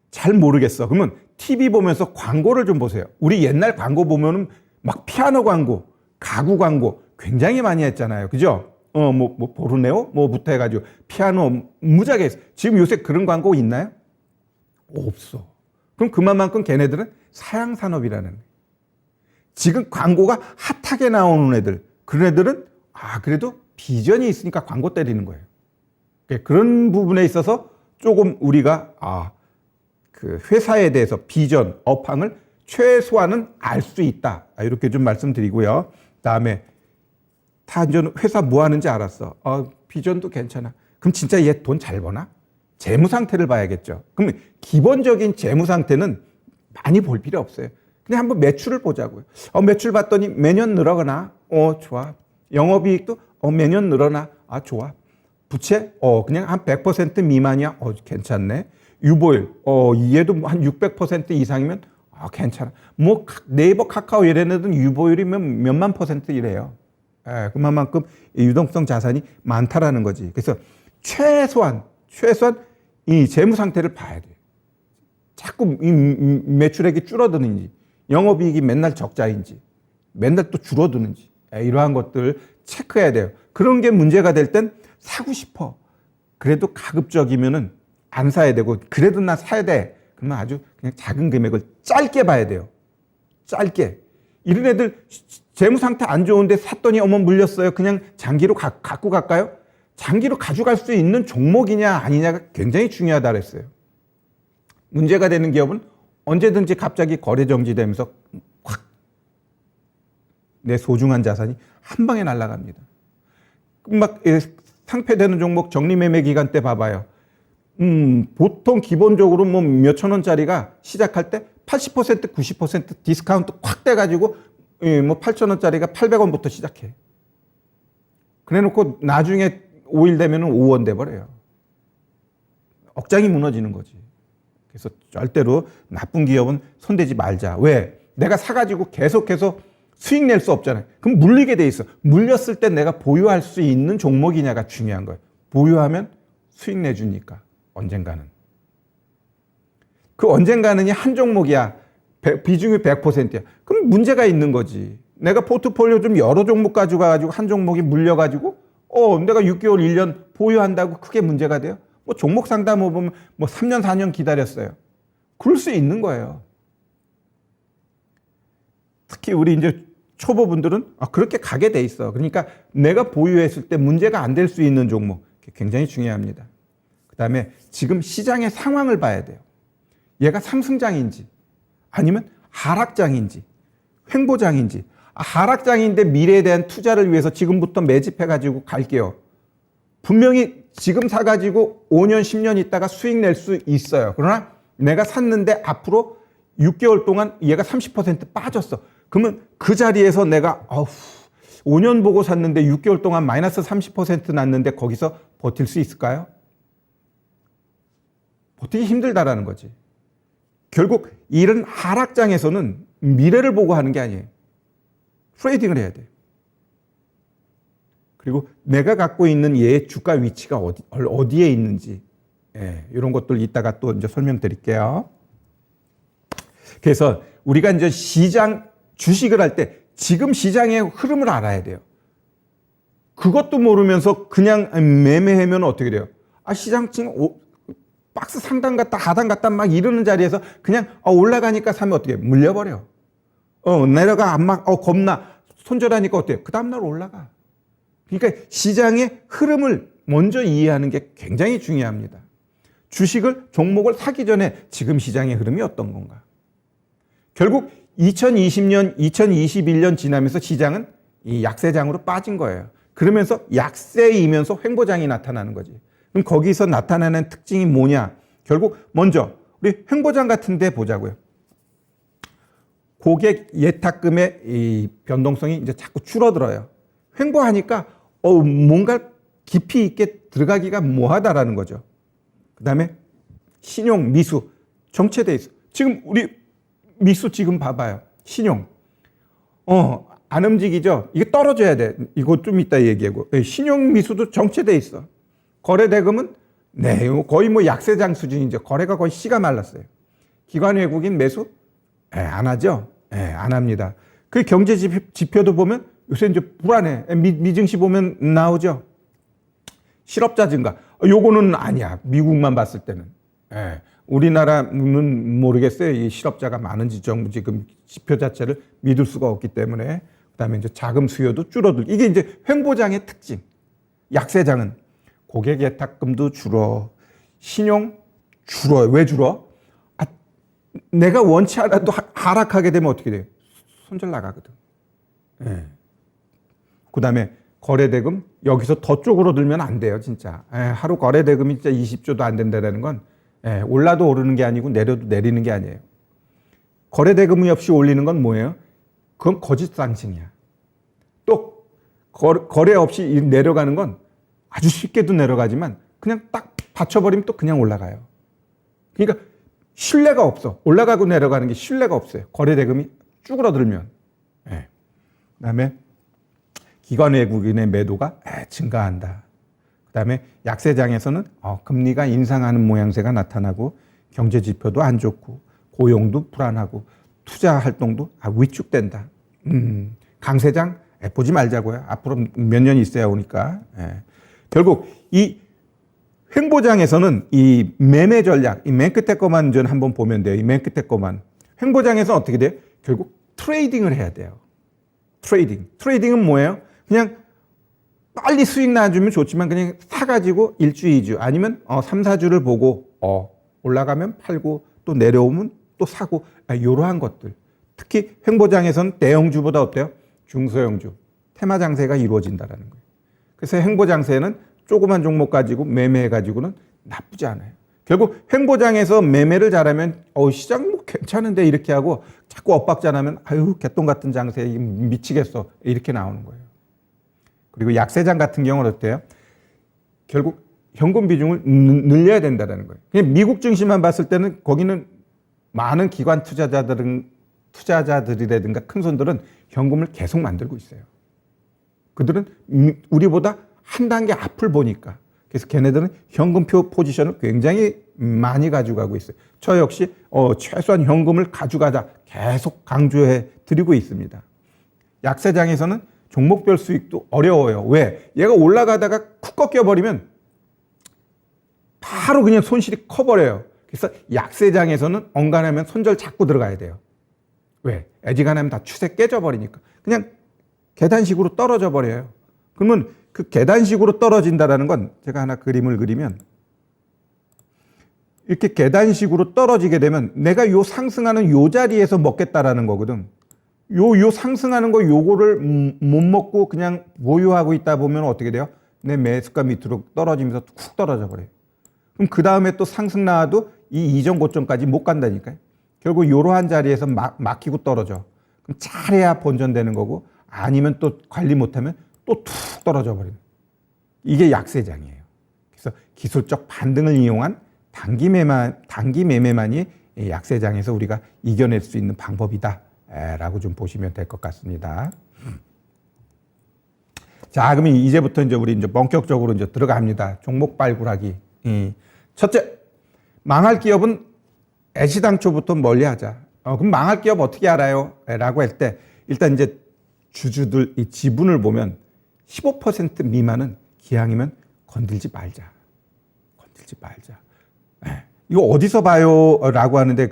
잘 모르겠어. 그러면 TV 보면서 광고를 좀 보세요. 우리 옛날 광고 보면은 막 피아노 광고, 가구 광고 굉장히 많이 했잖아요. 그죠? 보르네오? 뭐부터 해가지고 피아노 무지하게 했어. 지금 요새 그런 광고 있나요? 없어. 그럼 그만큼 걔네들은 사양산업이라는 거예요. 지금 광고가 핫하게 나오는 애들, 그런 애들은 그래도 비전이 있으니까 광고 때리는 거예요. 그런 부분에 있어서 조금 우리가 그 회사에 대해서 비전, 업황을 최소한은 알 수 있다. 이렇게 좀 말씀드리고요. 다음에 다 이제 회사 뭐 하는지 알았어. 비전도 괜찮아. 그럼 진짜 얘 돈 잘 버나? 재무 상태를 봐야겠죠. 그럼 기본적인 재무 상태는 많이 볼 필요 없어요. 그냥 한번 매출을 보자고요. 매출 봤더니 매년 늘어가나? 좋아. 영업이익도 매년 늘어나? 좋아. 부채? 그냥 한 100% 미만이야? 괜찮네. 유보율? 얘도 한 600% 이상이면 괜찮아. 뭐 네이버, 카카오 이런 애들은 유보율이 몇만 % 이래요. 그만큼 유동성 자산이 많다라는 거지. 그래서 최소한 이 재무 상태를 봐야 돼. 자꾸 이 매출액이 줄어드는지, 영업이익이 맨날 적자인지, 맨날 또 줄어드는지, 이러한 것들 체크해야 돼요. 그런 게 문제가 될 땐 사고 싶어. 그래도 가급적이면은 안 사야 되고, 그래도 나 사야 돼. 그러면 아주 그냥 작은 금액을 짧게 봐야 돼요. 짧게. 이런 애들 재무 상태 안 좋은데 샀더니 물렸어요. 그냥 장기로 갖고 갈까요? 장기로 가져갈 수 있는 종목이냐 아니냐가 굉장히 중요하다 그랬어요. 문제가 되는 기업은 언제든지 갑자기 거래 정지되면서 확 내 소중한 자산이 한 방에 날아갑니다. 막 상폐되는 종목 정리매매 기간 때 봐봐요. 보통 기본적으로 몇천 원짜리가 시작할 때 80%, 90% 디스카운트 확 돼가지고 8천 원짜리가 800원부터 시작해. 그래 놓고 나중에 5일 되면 5원 돼버려요. 억장이 무너지는 거지. 그래서 절대로 나쁜 기업은 손대지 말자. 왜? 내가 사가지고 계속해서 수익 낼 수 없잖아요. 그럼 물리게 돼 있어. 물렸을 때 내가 보유할 수 있는 종목이냐가 중요한 거예요. 보유하면 수익 내주니까 언젠가는. 그 언젠가는이 한 종목이야. 비중이 100%야. 그럼 문제가 있는 거지. 내가 포트폴리오 좀 여러 종목 가지고 한 종목이 물려가지고 내가 6개월, 1년 보유한다고 크게 문제가 돼요? 종목 상담 보면 3년, 4년 기다렸어요. 그럴 수 있는 거예요. 특히 우리 이제 초보분들은 그렇게 가게 돼 있어. 그러니까 내가 보유했을 때 문제가 안 될 수 있는 종목 굉장히 중요합니다. 그 다음에 지금 시장의 상황을 봐야 돼요. 얘가 상승장인지 아니면 하락장인지 횡보장인지. 하락장인데 미래에 대한 투자를 위해서 지금부터 매집해가지고 갈게요. 분명히 지금 사가지고 5년, 10년 있다가 수익 낼 수 있어요. 그러나 내가 샀는데 앞으로 6개월 동안 얘가 30% 빠졌어. 그러면 그 자리에서 내가 5년 보고 샀는데 6개월 동안 마이너스 30% 났는데 거기서 버틸 수 있을까요? 버티기 힘들다라는 거지. 결국 이런 하락장에서는 미래를 보고 하는 게 아니에요. 트레이딩을 해야 돼요. 그리고 내가 갖고 있는 얘의 주가 위치가 어디에 있는지, 이런 것들 이따가 또 이제 설명드릴게요. 그래서 우리가 이제 주식을 할 때 지금 시장의 흐름을 알아야 돼요. 그것도 모르면서 그냥 매매하면 어떻게 돼요? 시장 지금 박스 상단 갔다 하단 갔다 막 이러는 자리에서 그냥 올라가니까 사면 어떻게 물려버려. 내려가 안 막 겁나 손절하니까 어때요? 그 다음날 올라가. 그러니까 시장의 흐름을 먼저 이해하는 게 굉장히 중요합니다. 주식을 종목을 사기 전에 지금 시장의 흐름이 어떤 건가? 결국 2020년, 2021년 지나면서 시장은 이 약세장으로 빠진 거예요. 그러면서 약세이면서 횡보장이 나타나는 거지. 그럼 거기서 나타나는 특징이 뭐냐? 결국 먼저 우리 횡보장 같은 데 보자고요. 고객 예탁금의 이 변동성이 이제 자꾸 줄어들어요. 횡보하니까 뭔가 깊이 있게 들어가기가 뭐하다라는 거죠. 그다음에 신용 미수 정체돼 있어. 지금 우리 미수 지금 봐봐요. 신용 안 움직이죠. 이게 떨어져야 돼. 이거 좀 이따 얘기하고. 신용 미수도 정체돼 있어. 거래 대금은 네 거의 뭐 약세장 수준이죠. 거래가 거의 씨가 말랐어요. 기관 외국인 매수 안 하죠. 안 합니다. 그 경제 지표도 보면 요새 이제 불안해. 미증시 보면 나오죠. 실업자 증가. 요거는 아니야. 미국만 봤을 때는. 우리나라는 모르겠어요. 이 실업자가 많은지 정부 지금 지표 자체를 믿을 수가 없기 때문에. 그다음에 이제 자금 수요도 줄어들고. 이게 이제 횡보장의 특징. 약세장은 고객 예탁금도 줄어. 신용 줄어요. 왜 줄어? 내가 원치 않아도 하락하게 되면 어떻게 돼요? 손절 나가거든. 그다음에 거래대금 여기서 더 쪽으로 들면 안 돼요, 진짜. 하루 거래대금이 진짜 20조도 안 된다는 건 올라도 오르는 게 아니고 내려도 내리는 게 아니에요. 거래대금이 없이 올리는 건 뭐예요? 그건 거짓 상승이야. 또 거래 없이 내려가는 건 아주 쉽게도 내려가지만 그냥 딱 받쳐버리면 또 그냥 올라가요. 그러니까 신뢰가 없어. 올라가고 내려가는 게 신뢰가 없어요. 거래대금이 쭈그러들면. 그다음에 기관 외국인의 매도가 증가한다. 그다음에 약세장에서는 금리가 인상하는 모양새가 나타나고 경제 지표도 안 좋고 고용도 불안하고 투자 활동도 위축된다. 강세장 보지 말자고요. 앞으로 몇 년 있어야 오니까. 결국 이 횡보장에서는 이 매매 전략, 이 맨 끝에 거만 좀 한번 보면 돼요. 이 맨 끝에 거만. 횡보장에서 어떻게 돼요? 결국 트레이딩을 해야 돼요. 트레이딩은 뭐예요? 그냥 빨리 수익 나주면 좋지만 그냥 사가지고 1주, 2주 아니면 3, 4주를 보고 올라가면 팔고 또 내려오면 또 사고 이러한 것들. 특히 횡보장에서는 대형주보다 어때요? 중소형주, 테마 장세가 이루어진다는 거예요. 그래서 횡보장세는 조그만 종목 가지고 매매해가지고는 나쁘지 않아요. 결국 횡보장에서 매매를 잘하면 시장 뭐 괜찮은데 이렇게 하고 자꾸 엇박자나면 아유 개똥 같은 장세 미치겠어 이렇게 나오는 거예요. 그리고 약세장 같은 경우는 어때요? 결국 현금 비중을 늘려야 된다는 거예요. 그냥 미국 증시만 봤을 때는 거기는 많은 기관 투자자들이라든가 큰 손들은 현금을 계속 만들고 있어요. 그들은 우리보다 한 단계 앞을 보니까. 그래서 걔네들은 현금표 포지션을 굉장히 많이 가져가고 있어요. 저 역시 최소한 현금을 가져가자 계속 강조해 드리고 있습니다. 약세장에서는 종목별 수익도 어려워요. 왜? 얘가 올라가다가 쿡 꺾여버리면 바로 그냥 손실이 커버려요. 그래서 약세장에서는 엉간하면 손절 잡고 들어가야 돼요. 왜? 애지간하면 다 추세 깨져버리니까. 그냥 계단식으로 떨어져 버려요. 그러면 그 계단식으로 떨어진다라는 건 제가 하나 그림을 그리면 이렇게 계단식으로 떨어지게 되면 내가 요 상승하는 요 자리에서 먹겠다라는 거거든. 요 상승하는 거 요거를 못 먹고 그냥 보유하고 있다 보면 어떻게 돼요? 내 매수가 밑으로 떨어지면서 쿡 떨어져 버려요. 그럼 그 다음에 또 상승 나와도 이 이전 고점까지 못 간다니까요. 결국 이러한 자리에서 막히고 떨어져. 그럼 잘해야 본전되는 거고 아니면 또 관리 못하면 또 툭 떨어져 버리는. 이게 약세장이에요. 그래서 기술적 반등을 이용한 단기 매매만이 약세장에서 우리가 이겨낼 수 있는 방법이다라고 좀 보시면 될 것 같습니다. 자, 그럼 이제부터 이제 우리 이제 본격적으로 이제 들어갑니다. 종목 발굴하기. 첫째, 망할 기업은 애시당초부터 멀리하자. 그럼 망할 기업 어떻게 알아요? 라고 할 때 일단 이제 주주들 이 지분을 보면 15% 미만은 기왕이면 건들지 말자. 이거 어디서 봐요? 라고 하는데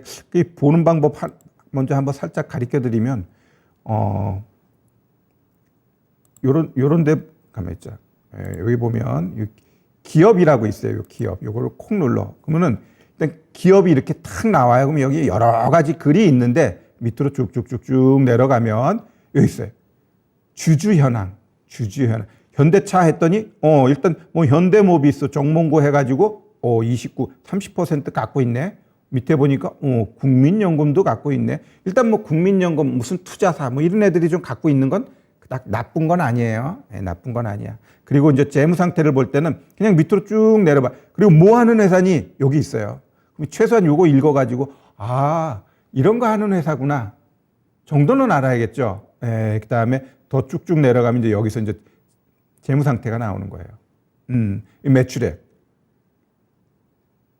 보는 방법 먼저 한번 살짝 가르쳐 드리면 요런 데 가만 있자. 여기 보면 기업이라고 있어요. 기업. 요거를 콕 눌러. 그러면은 일단 기업이 이렇게 탁 나와요. 그러면 여기 여러 가지 글이 있는데 밑으로 쭉쭉쭉쭉 내려가면 여기 있어요. 주주 현황. 현대차 했더니 일단 뭐 현대모비스 정몽구 해가지고 29, 30% 갖고 있네. 밑에 보니까 국민연금도 갖고 있네. 일단 뭐 국민연금 무슨 투자사 뭐 이런 애들이 좀 갖고 있는 건 딱 나쁜 건 아니에요. 네, 나쁜 건 아니야. 그리고 이제 재무 상태를 볼 때는 그냥 밑으로 쭉 내려봐. 그리고 뭐 하는 회사니 여기 있어요. 그럼 최소한 요거 읽어가지고 이런 거 하는 회사구나 정도는 알아야겠죠. 그 다음에 더 쭉쭉 내려가면 이제 여기서 이제 재무 상태가 나오는 거예요. 이 매출액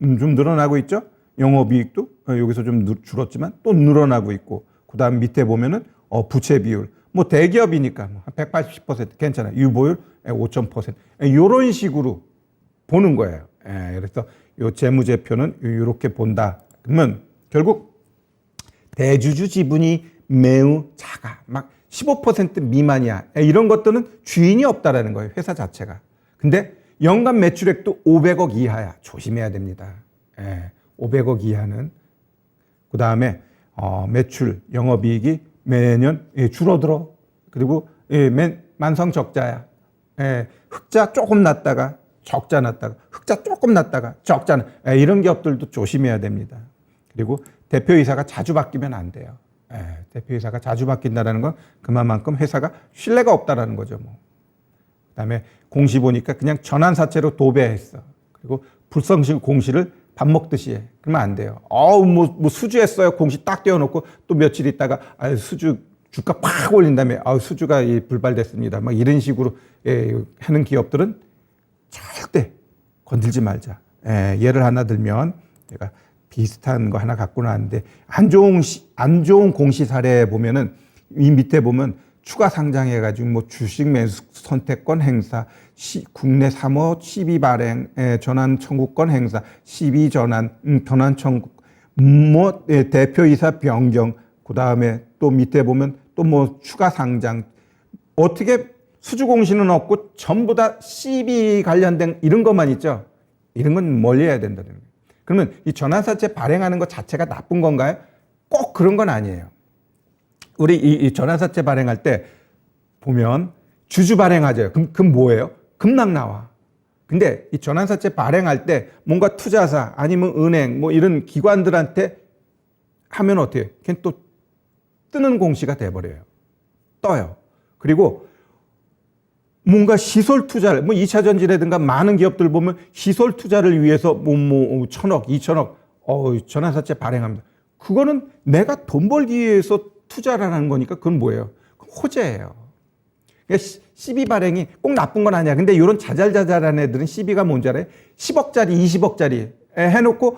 좀 늘어나고 있죠. 영업이익도 여기서 좀 줄었지만 또 늘어나고 있고, 그 다음 밑에 보면은 부채 비율, 뭐 대기업이니까 180% 괜찮아요. 유보율 5,000%. 이런 식으로 보는 거예요. 그래서 요 재무제표는 이렇게 본다. 그러면 결국 대주주 지분이 매우 작아. 막 15% 미만이야. 이런 것들은 주인이 없다라는 거예요. 회사 자체가. 근데 연간 매출액도 500억 이하야. 조심해야 됩니다. 500억 이하는. 그 다음에 매출, 영업이익이 매년 줄어들어. 그리고 만성 적자야. 흑자 조금 났다가 적자 났다가 흑자 조금 났다가 적자 이런 기업들도 조심해야 됩니다. 그리고 대표이사가 자주 바뀌면 안 돼요. 대표이사가 자주 바뀐다는 건 그만큼 회사가 신뢰가 없다라는 거죠. 뭐. 그다음에 공시 보니까 그냥 전환사채로 도배했어. 그리고 불성실 공시를 밥 먹듯이 해. 그러면 안 돼요. 뭐 수주했어요. 공시 딱 떼어놓고 또 며칠 있다가 수주 주가 팍 올린 다음에 수주가 불발됐습니다. 막 이런 식으로 하는 기업들은 절대 건들지 말자. 예를 하나 들면 제가 비슷한 거 하나 갖고 나왔는데 안 좋은 공시 사례 보면은 이 밑에 보면 추가 상장해가지고 뭐 주식 매수 선택권 행사, 국내 사모 시비 발행, 전환 청구권 행사, 시비 전환 청구, 뭐 대표이사 변경, 그 다음에 또 밑에 보면 또 뭐 추가 상장, 어떻게 수주 공시는 없고 전부 다 시비 관련된 이런 것만 있죠. 이런 건 멀리 해야 된다는 거예요. 그러면 이 전환사채 발행하는 것 자체가 나쁜 건가요? 꼭 그런 건 아니에요. 우리 이 전환사채 발행할 때 보면 주주 발행하죠. 그럼 뭐예요? 급락 나와. 근데 이 전환사채 발행할 때 뭔가 투자사 아니면 은행 뭐 이런 기관들한테 하면 어때요? 걔는 또 뜨는 공시가 돼버려요. 떠요. 그리고 뭔가 시설 투자를, 뭐 2차 전지라든가 많은 기업들 보면 시설 투자를 위해서 뭐 1,000억, 2,000억, 전환사채 발행합니다. 그거는 내가 돈 벌기 위해서 투자라는 거니까 그건 뭐예요? 호재예요. 그러니까 시비 발행이 꼭 나쁜 건 아니야. 근데 이런 자잘자잘한 애들은 시비가 뭔지 알아요? 10억짜리, 20억짜리 해놓고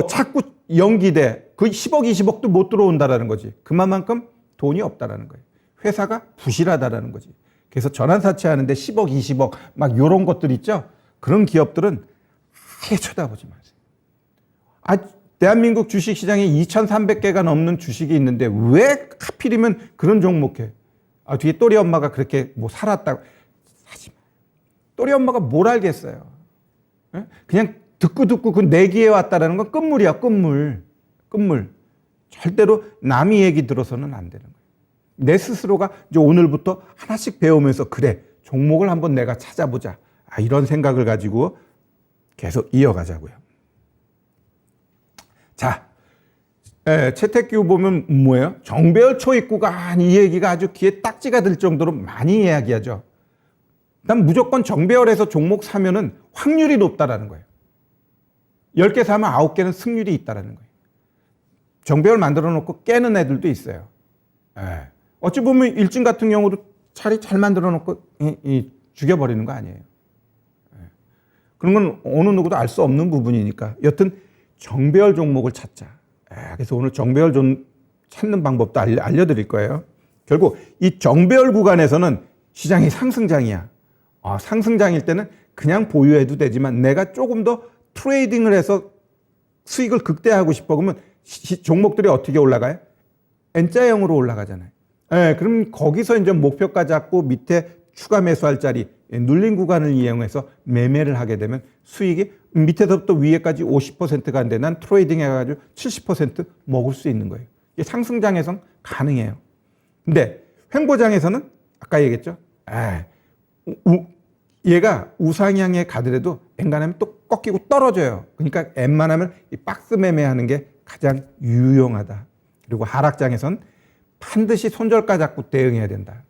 자꾸 연기돼. 그 10억, 20억도 못 들어온다라는 거지. 그만큼 돈이 없다라는 거예요. 회사가 부실하다라는 거지. 그래서 전환사채 하는데 10억, 20억 막 이런 것들 있죠. 그런 기업들은 아예 쳐다보지 마세요. 대한민국 주식시장에 2,300개가 넘는 주식이 있는데 왜 하필이면 그런 종목해? 뒤에 또리 엄마가 그렇게 뭐 살았다고 하지 마. 또리 엄마가 뭘 알겠어요? 그냥 듣고 그 내기에 왔다라는 건 끝물이야, 끝물. 절대로 남의 얘기 들어서는 안 되는 거예요. 내 스스로가 이제 오늘부터 하나씩 배우면서 그래, 종목을 한번 내가 찾아보자. 이런 생각을 가지고 계속 이어가자고요. 자, 채택기후 보면 뭐예요? 정배열 초입구간 이 얘기가 아주 귀에 딱지가 들 정도로 많이 이야기하죠. 난 무조건 정배열에서 종목 사면은 확률이 높다라는 거예요. 10개 사면 9개는 승률이 있다라는 거예요. 정배열 만들어 놓고 깨는 애들도 있어요. 어찌 보면 일진 같은 경우도 차라리 잘 만들어 놓고 죽여버리는 거 아니에요. 그런 건 어느 누구도 알 수 없는 부분이니까. 여튼 정배열 종목을 찾자. 그래서 오늘 정배열 찾는 방법도 알려드릴 거예요. 결국 이 정배열 구간에서는 시장이 상승장이야. 상승장일 때는 그냥 보유해도 되지만 내가 조금 더 트레이딩을 해서 수익을 극대화하고 싶어 그러면 종목들이 어떻게 올라가요? N자형으로 올라가잖아요. 그럼 거기서 이제 목표가 잡고 밑에 추가 매수할 자리 눌린 구간을 이용해서 매매를 하게 되면 수익이 밑에서부터 위에까지 50%가 안 돼. 난 트레이딩 해가지고 70% 먹을 수 있는 거예요. 이게 상승장에선 가능해요. 근데 횡보장에서는 아까 얘기했죠? 얘가 우상향에 가더라도 엔간하면 또 꺾이고 떨어져요. 그러니까 웬만하면 이 박스 매매하는 게 가장 유용하다. 그리고 하락장에선 반드시 손절가 잡고 대응해야 된다.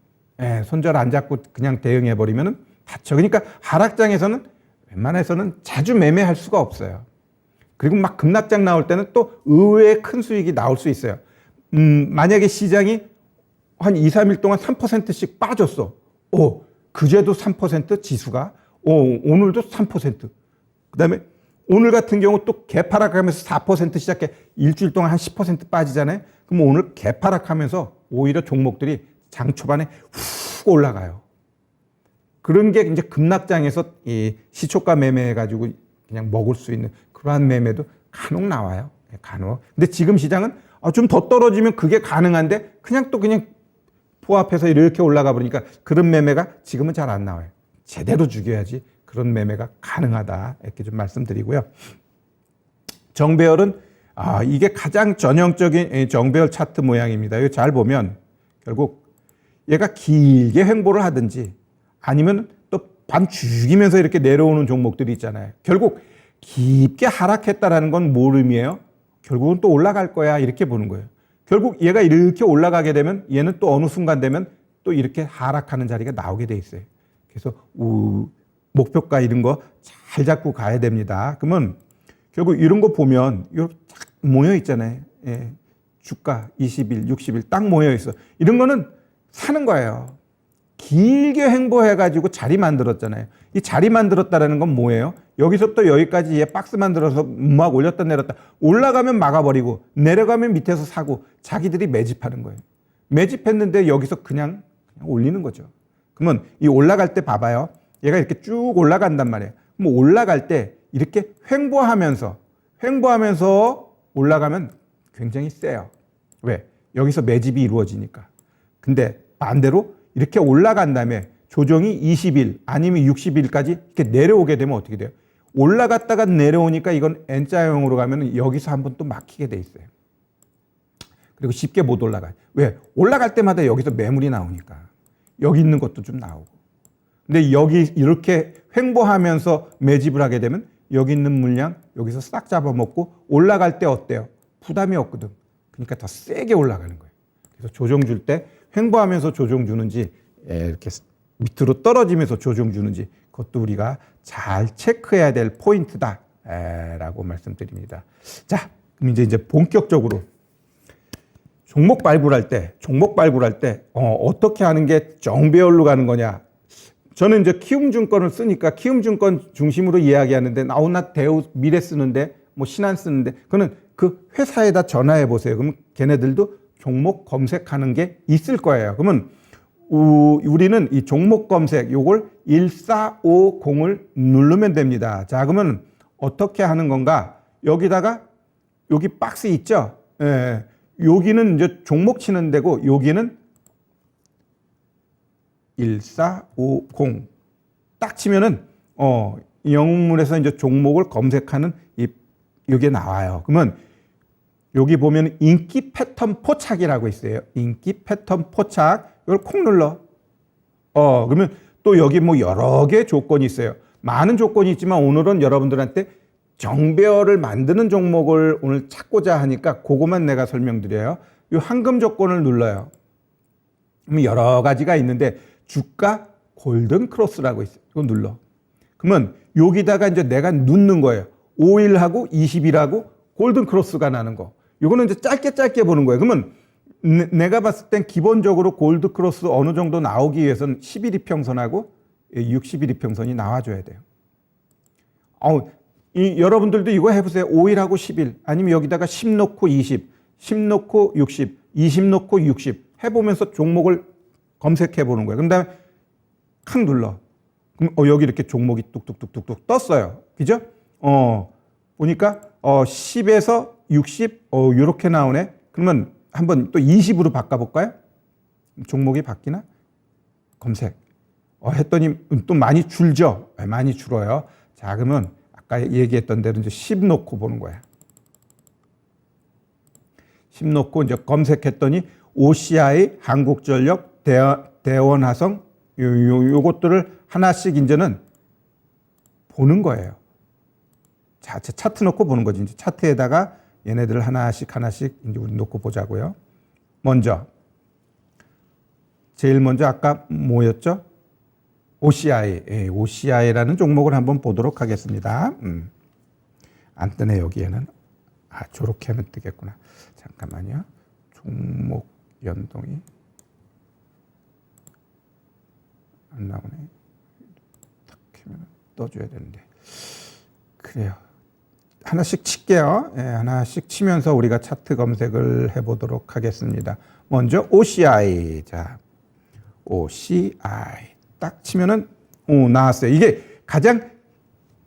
손절 안 잡고 그냥 대응해버리면 다쳐. 그러니까 하락장에서는 웬만해서는 자주 매매할 수가 없어요. 그리고 막 급락장 나올 때는 또 의외의 큰 수익이 나올 수 있어요. 만약에 시장이 한 2, 3일 동안 3%씩 빠졌어. 그제도 3% 지수가, 오늘도 3%. 그 다음에 오늘 같은 경우 또 개파락하면서 4% 시작해 일주일 동안 한 10% 빠지잖아요. 그럼 오늘 개파락하면서 오히려 종목들이 장 초반에 훅 올라가요. 그런 게 이제 급락장에서 이 시초가 매매해가지고 그냥 먹을 수 있는 그러한 매매도 간혹 나와요. 간혹. 근데 지금 시장은 좀 더 떨어지면 그게 가능한데 그냥 포합해서 이렇게 올라가 버리니까 그런 매매가 지금은 잘 안 나와요. 제대로 죽여야지 그런 매매가 가능하다. 이렇게 좀 말씀드리고요. 정배열은 이게 가장 전형적인 정배열 차트 모양입니다. 이거 잘 보면 결국 얘가 길게 횡보를 하든지 아니면 또 반 죽이면서 이렇게 내려오는 종목들이 있잖아요. 결국 깊게 하락했다라는 건 뭘 의미해요? 결국은 또 올라갈 거야 이렇게 보는 거예요. 결국 얘가 이렇게 올라가게 되면 얘는 또 어느 순간 되면 또 이렇게 하락하는 자리가 나오게 돼 있어요. 그래서 목표가 이런 거 잘 잡고 가야 됩니다. 그러면 결국 이런 거 보면 이렇게 딱 모여 있잖아요. 주가 20일, 60일 딱 모여 있어. 이런 거는 사는 거예요. 길게 횡보해가지고 자리 만들었잖아요. 이 자리 만들었다라는 건 뭐예요? 여기서부터 여기까지 얘 박스 만들어서 막 올렸다 내렸다. 올라가면 막아버리고 내려가면 밑에서 사고 자기들이 매집하는 거예요. 매집했는데 여기서 그냥 올리는 거죠. 그러면 이 올라갈 때 봐봐요. 얘가 이렇게 쭉 올라간단 말이에요. 그럼 올라갈 때 이렇게 횡보하면서 올라가면 굉장히 세요. 왜? 여기서 매집이 이루어지니까. 근데 반대로 이렇게 올라간 다음에 조정이 20일 아니면 60일까지 이렇게 내려오게 되면 어떻게 돼요? 올라갔다가 내려오니까 이건 N자형으로 가면 여기서 한번 또 막히게 돼 있어요. 그리고 쉽게 못 올라가요. 왜? 올라갈 때마다 여기서 매물이 나오니까. 여기 있는 것도 좀 나오고. 근데 여기 이렇게 횡보하면서 매집을 하게 되면 여기 있는 물량 여기서 싹 잡아먹고 올라갈 때 어때요? 부담이 없거든. 그러니까 더 세게 올라가는 거예요. 그래서 조정 줄 때 횡보하면서 조정 주는지 이렇게 밑으로 떨어지면서 조정 주는지 그것도 우리가 잘 체크해야 될 포인트다 라고 말씀드립니다. 자, 그럼 이제 본격적으로 종목 발굴할 때 어떻게 하는 게 정배열로 가는 거냐. 저는 이제 키움증권을 쓰니까 키움증권 중심으로 이야기하는데 나 대우 미래 쓰는데 뭐 신한 쓰는데 그거는 그 회사에다 전화해 보세요. 그러면 걔네들도 종목 검색하는 게 있을 거예요. 그러면 우리는 이 종목 검색 요걸 1450을 누르면 됩니다. 자, 그러면 어떻게 하는 건가? 여기다가 여기 박스 있죠? 여기는 이제 종목 치는 데고 여기는 1450 딱 치면은 영문에서 이제 종목을 검색하는 이게 나와요. 그러면 여기 보면 인기 패턴 포착이라고 있어요. 인기 패턴 포착. 이걸 콕 눌러. 그러면 또 여기 뭐 여러 개 조건이 있어요. 많은 조건이 있지만 오늘은 여러분들한테 정배열을 만드는 종목을 오늘 찾고자 하니까 그것만 내가 설명드려요. 이 황금 조건을 눌러요. 그러면 여러 가지가 있는데 주가 골든 크로스라고 있어요. 이거 눌러. 그러면 여기다가 이제 내가 넣는 거예요. 5일하고 20일하고 골든 크로스가 나는 거. 이거는 이제 짧게 보는 거예요. 그러면 내가 봤을 땐 기본적으로 골드 크로스 어느 정도 나오기 위해서는 10일 이평선하고 60일 이평선이 나와줘야 돼요. 여러분들도 이거 해보세요. 5일 하고 10일 아니면 여기다가 10 놓고 20, 10 놓고 60, 20 놓고 60 해보면서 종목을 검색해 보는 거예요. 그 다음에 칵 눌러. 그럼 여기 이렇게 종목이 뚝뚝뚝뚝뚝 떴어요. 그죠? 보니까 10에서 60 이렇게 나오네. 그러면 한번 또 20으로 바꿔볼까요? 종목이 바뀌나? 검색. 했더니 또 많이 줄죠? 많이 줄어요. 자, 그러면 아까 얘기했던 대로 이제 10 놓고 보는 거야. 10 놓고 이제 검색했더니 OCI, 한국전력, 대원화성 요것들을 하나씩 이제는 보는 거예요. 자, 차트 놓고 보는 거지. 이제 차트에다가 얘네들을 하나씩 이제 우리 놓고 보자고요. 제일 먼저 아까 뭐였죠? OCI. OCI라는 종목을 한번 보도록 하겠습니다. 안 뜨네, 여기에는. 저렇게 하면 뜨겠구나. 잠깐만요. 종목 연동이 안 나오네. 딱 하면 떠줘야 되는데. 그래요. 하나씩 칠게요. 하나씩 치면서 우리가 차트 검색을 해보도록 하겠습니다. 먼저 OCI. 자, OCI. 딱 치면은, 나왔어요. 이게 가장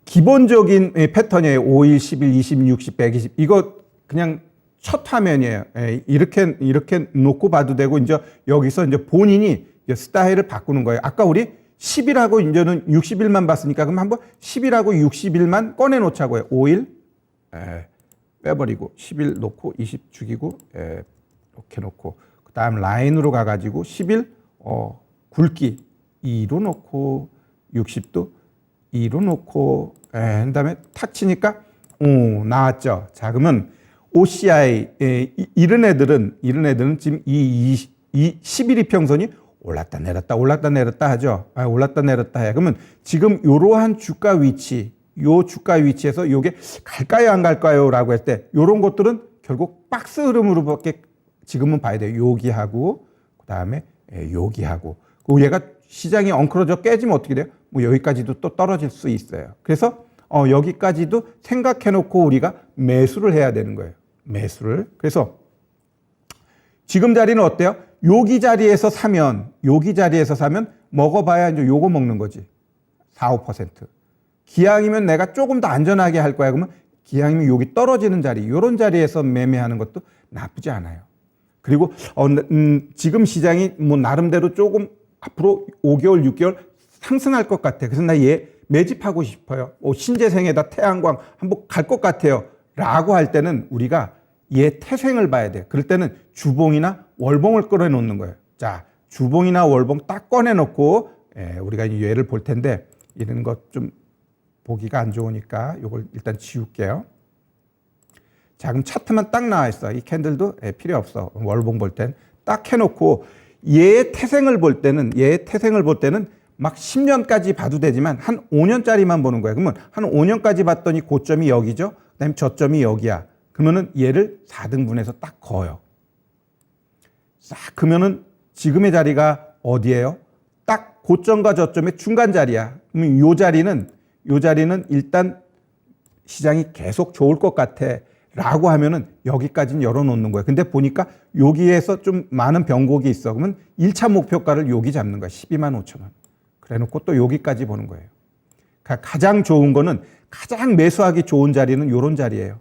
기본적인 패턴이에요. 5일, 10일, 20, 60, 120. 이거 그냥 첫 화면이에요. 이렇게 놓고 봐도 되고, 이제 여기서 이제 본인이 스타일을 바꾸는 거예요. 아까 우리 10일하고 이제는 60일만 봤으니까 그럼 한번 10일하고 60일만 꺼내 놓자고요. 5일 빼버리고 10일 놓고 20 죽이고 이렇게 놓고 그 다음 라인으로 가가지고 10일 굵기 2로 놓고 60도 2로 놓고 그 다음에 탁 치니까 나왔죠. 자, 그러면 OCI 이런 애들은 지금 이 11일 평선이 올랐다 내렸다 하죠. 올랐다 내렸다 해. 그러면 지금 이러한 주가 위치, 요 주가 위치에서 요게 갈까요 안 갈까요? 라고 할 때 요런 것들은 결국 박스 흐름으로밖에 지금은 봐야 돼요. 여기하고 그다음에 여기하고. 얘가 시장이 엉클어져 깨지면 어떻게 돼요? 뭐 여기까지도 또 떨어질 수 있어요. 그래서 여기까지도 생각해 놓고 우리가 매수를 해야 되는 거예요. 매수를. 그래서 지금 자리는 어때요? 여기 자리에서 사면 먹어봐야 이제 요거 먹는 거지. 4, 5%. 기왕이면 내가 조금 더 안전하게 할 거야. 그러면 기왕이면 여기 떨어지는 자리, 요런 자리에서 매매하는 것도 나쁘지 않아요. 그리고 지금 시장이 뭐 나름대로 조금 앞으로 5개월, 6개월 상승할 것 같아. 그래서 나 얘 매집하고 싶어요. 신재생에다 태양광 한번 갈 것 같아요. 라고 할 때는 우리가 얘 태생을 봐야 돼. 그럴 때는 주봉이나 월봉을 꺼내놓는 거예요. 자, 주봉이나 월봉 딱 꺼내놓고 우리가 얘를 볼 텐데 이런 것 좀 보기가 안 좋으니까 이걸 일단 지울게요. 자, 그럼 차트만 딱 나와 있어. 이 캔들도 필요 없어. 월봉 볼 땐 딱 해놓고 얘의 태생을 볼 때는 막 10년까지 봐도 되지만 한 5년짜리만 보는 거예요. 그러면 한 5년까지 봤더니 고점이 여기죠. 그다음에 저점이 여기야. 그러면은 얘를 4등분해서 딱 그어요. 싹 그러면은 지금의 자리가 어디예요? 딱 고점과 저점의 중간 자리야. 그러면 요 자리는 일단 시장이 계속 좋을 것 같아. 라고 하면은 여기까지는 열어놓는 거예요. 근데 보니까 여기에서 좀 많은 변곡이 있어. 그러면 1차 목표가를 여기 잡는 거야. 12만 5천 원. 그래 놓고 또 여기까지 보는 거예요. 가장 좋은 거는 가장 매수하기 좋은 자리는 요런 자리예요.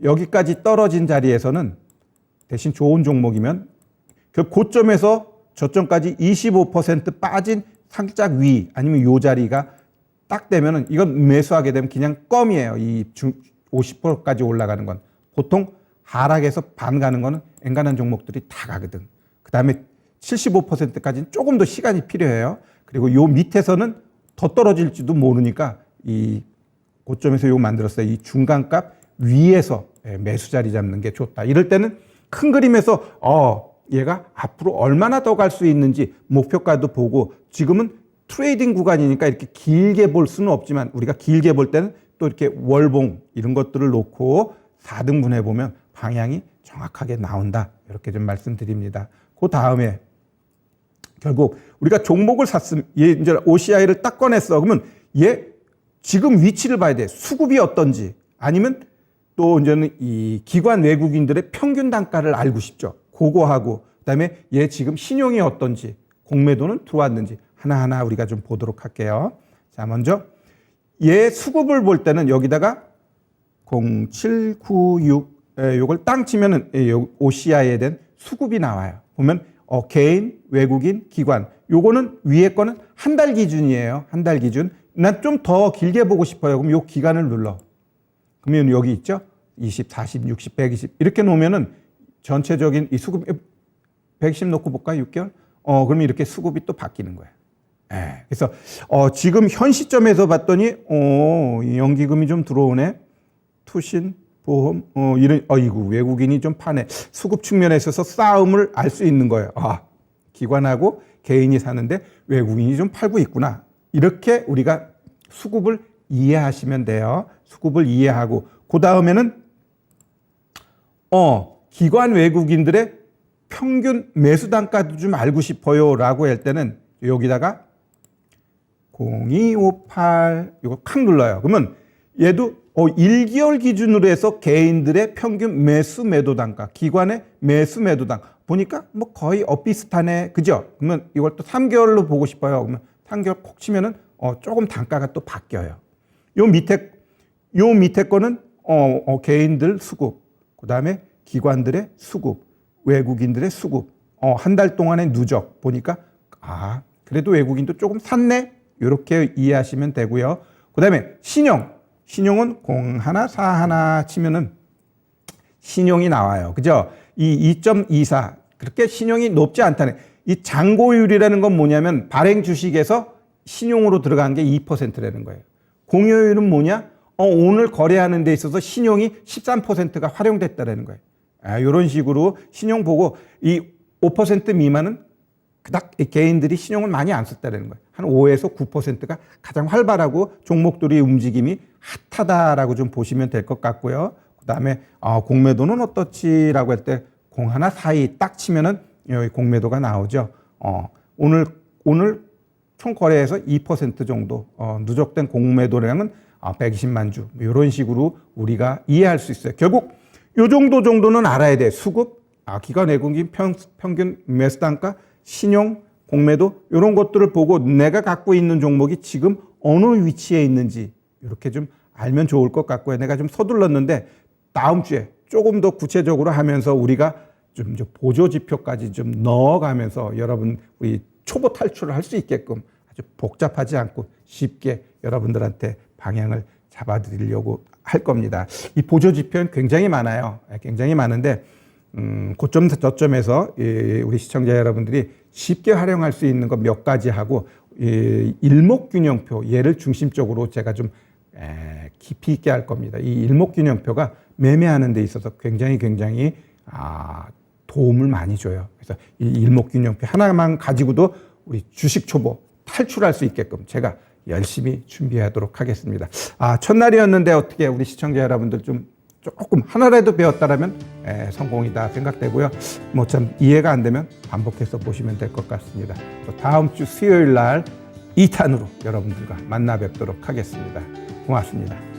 여기까지 떨어진 자리에서는 대신 좋은 종목이면 그 고점에서 저점까지 25% 빠진 살짝 위 아니면 요 자리가 딱 되면은 이건 매수하게 되면 그냥 껌이에요. 이 50%까지 올라가는 건 보통 하락에서 반 가는 거는 엔간한 종목들이 다 가거든. 그 다음에 75%까지는 조금 더 시간이 필요해요. 그리고 요 밑에서는 더 떨어질지도 모르니까 이 고점에서 요 만들었어요. 이 중간값 위에서 매수 자리 잡는 게 좋다. 이럴 때는 큰 그림에서 얘가 앞으로 얼마나 더 갈 수 있는지 목표가도 보고 지금은 트레이딩 구간이니까 이렇게 길게 볼 수는 없지만 우리가 길게 볼 때는 또 이렇게 월봉 이런 것들을 놓고 4등분 해보면 방향이 정확하게 나온다. 이렇게 좀 말씀드립니다. 그 다음에 결국 우리가 종목을 샀으면 얘 이제 OCI를 딱 꺼냈어. 그러면 얘 지금 위치를 봐야 돼. 수급이 어떤지 아니면 또 이제는 이 기관 외국인들의 평균 단가를 알고 싶죠. 그거하고 그다음에 얘 지금 신용이 어떤지 공매도는 들어왔는지 하나하나 우리가 좀 보도록 할게요. 자, 먼저 얘 수급을 볼 때는 여기다가 0796 요걸 땅 치면은 OCI에 대한 수급이 나와요. 보면 개인, 외국인, 기관. 요거는 위에 거는 한 달 기준이에요. 한 달 기준. 난 좀 더 길게 보고 싶어요. 그럼 요 기간을 눌러. 그러면 여기 있죠? 20, 40, 60, 120 이렇게 놓으면은 전체적인 이 수급 110 놓고 볼까? 6개월? 그러면 이렇게 수급이 또 바뀌는 거예요. 예. 그래서 지금 현 시점에서 봤더니 이 연기금이 좀 들어오네. 투신, 보험, 이거 외국인이 좀 파네. 수급 측면에 있어서 싸움을 알 수 있는 거예요. 기관하고 개인이 사는데 외국인이 좀 팔고 있구나. 이렇게 우리가 수급을 이해하시면 돼요. 수급을 이해하고 그 다음에는 기관 외국인들의 평균 매수 단가도 좀 알고 싶어요라고 할 때는 여기다가 0258 이거 칵 눌러요. 그러면 얘도 1개월 기준으로 해서 개인들의 평균 매수 매도 단가, 기관의 매수 매도 단가 보니까 뭐 거의 비슷하네, 그죠? 그러면 이걸 또 3개월로 보고 싶어요. 그러면 3개월 콕 치면은 조금 단가가 또 바뀌어요. 요 밑에 거는 개인들 수급, 그 다음에 기관들의 수급, 외국인들의 수급, 한 달 동안의 누적 보니까 그래도 외국인도 조금 샀네. 이렇게 이해하시면 되고요. 그 다음에 신용은 0141 치면은 신용이 나와요. 그죠? 이 2.24 그렇게 신용이 높지 않다네. 이 잔고율이라는 건 뭐냐면 발행 주식에서 신용으로 들어간 게 2%라는 거예요. 공여율은 뭐냐? 오늘 거래하는 데 있어서 신용이 13%가 활용됐다라는 거예요. 이런 식으로 신용 보고 이 5% 미만은 그닥 개인들이 신용을 많이 안 썼다는 거예요. 한 5에서 9%가 가장 활발하고 종목들이 움직임이 핫하다라고 좀 보시면 될 것 같고요. 그 다음에 공매도는 어떻지라고 할 때 0142 딱 치면은 여기 공매도가 나오죠. 오늘 총 거래에서 2% 정도 누적된 공매도량은 120만 주 이런 식으로 우리가 이해할 수 있어요. 결국 요 정도는 알아야 돼. 수급, 기관 외국인 평균 매수 단가, 신용, 공매도 이런 것들을 보고 내가 갖고 있는 종목이 지금 어느 위치에 있는지 이렇게 좀 알면 좋을 것 같고요. 내가 좀 서둘렀는데 다음 주에 조금 더 구체적으로 하면서 우리가 좀 보조 지표까지 좀 넣어가면서 여러분 우리 초보 탈출을 할 수 있게끔 아주 복잡하지 않고 쉽게 여러분들한테 방향을 잡아드리려고 할 겁니다. 이 보조 지표는 굉장히 많아요. 굉장히 많은데 고점 저점에서 우리 시청자 여러분들이 쉽게 활용할 수 있는 것 몇 가지 하고 일목균형표 얘를 중심적으로 제가 좀 깊이 있게 할 겁니다. 이 일목균형표가 매매하는 데 있어서 굉장히 도움을 많이 줘요. 그래서 이 일목균형표 하나만 가지고도 우리 주식 초보 탈출할 수 있게끔 제가 열심히 준비하도록 하겠습니다. 첫날이었는데 어떻게 우리 시청자 여러분들 좀 조금 하나라도 배웠다라면 성공이다 생각되고요. 뭐 참 이해가 안 되면 반복해서 보시면 될 것 같습니다. 또 다음 주 수요일 날 2탄으로 여러분들과 만나 뵙도록 하겠습니다. 고맙습니다.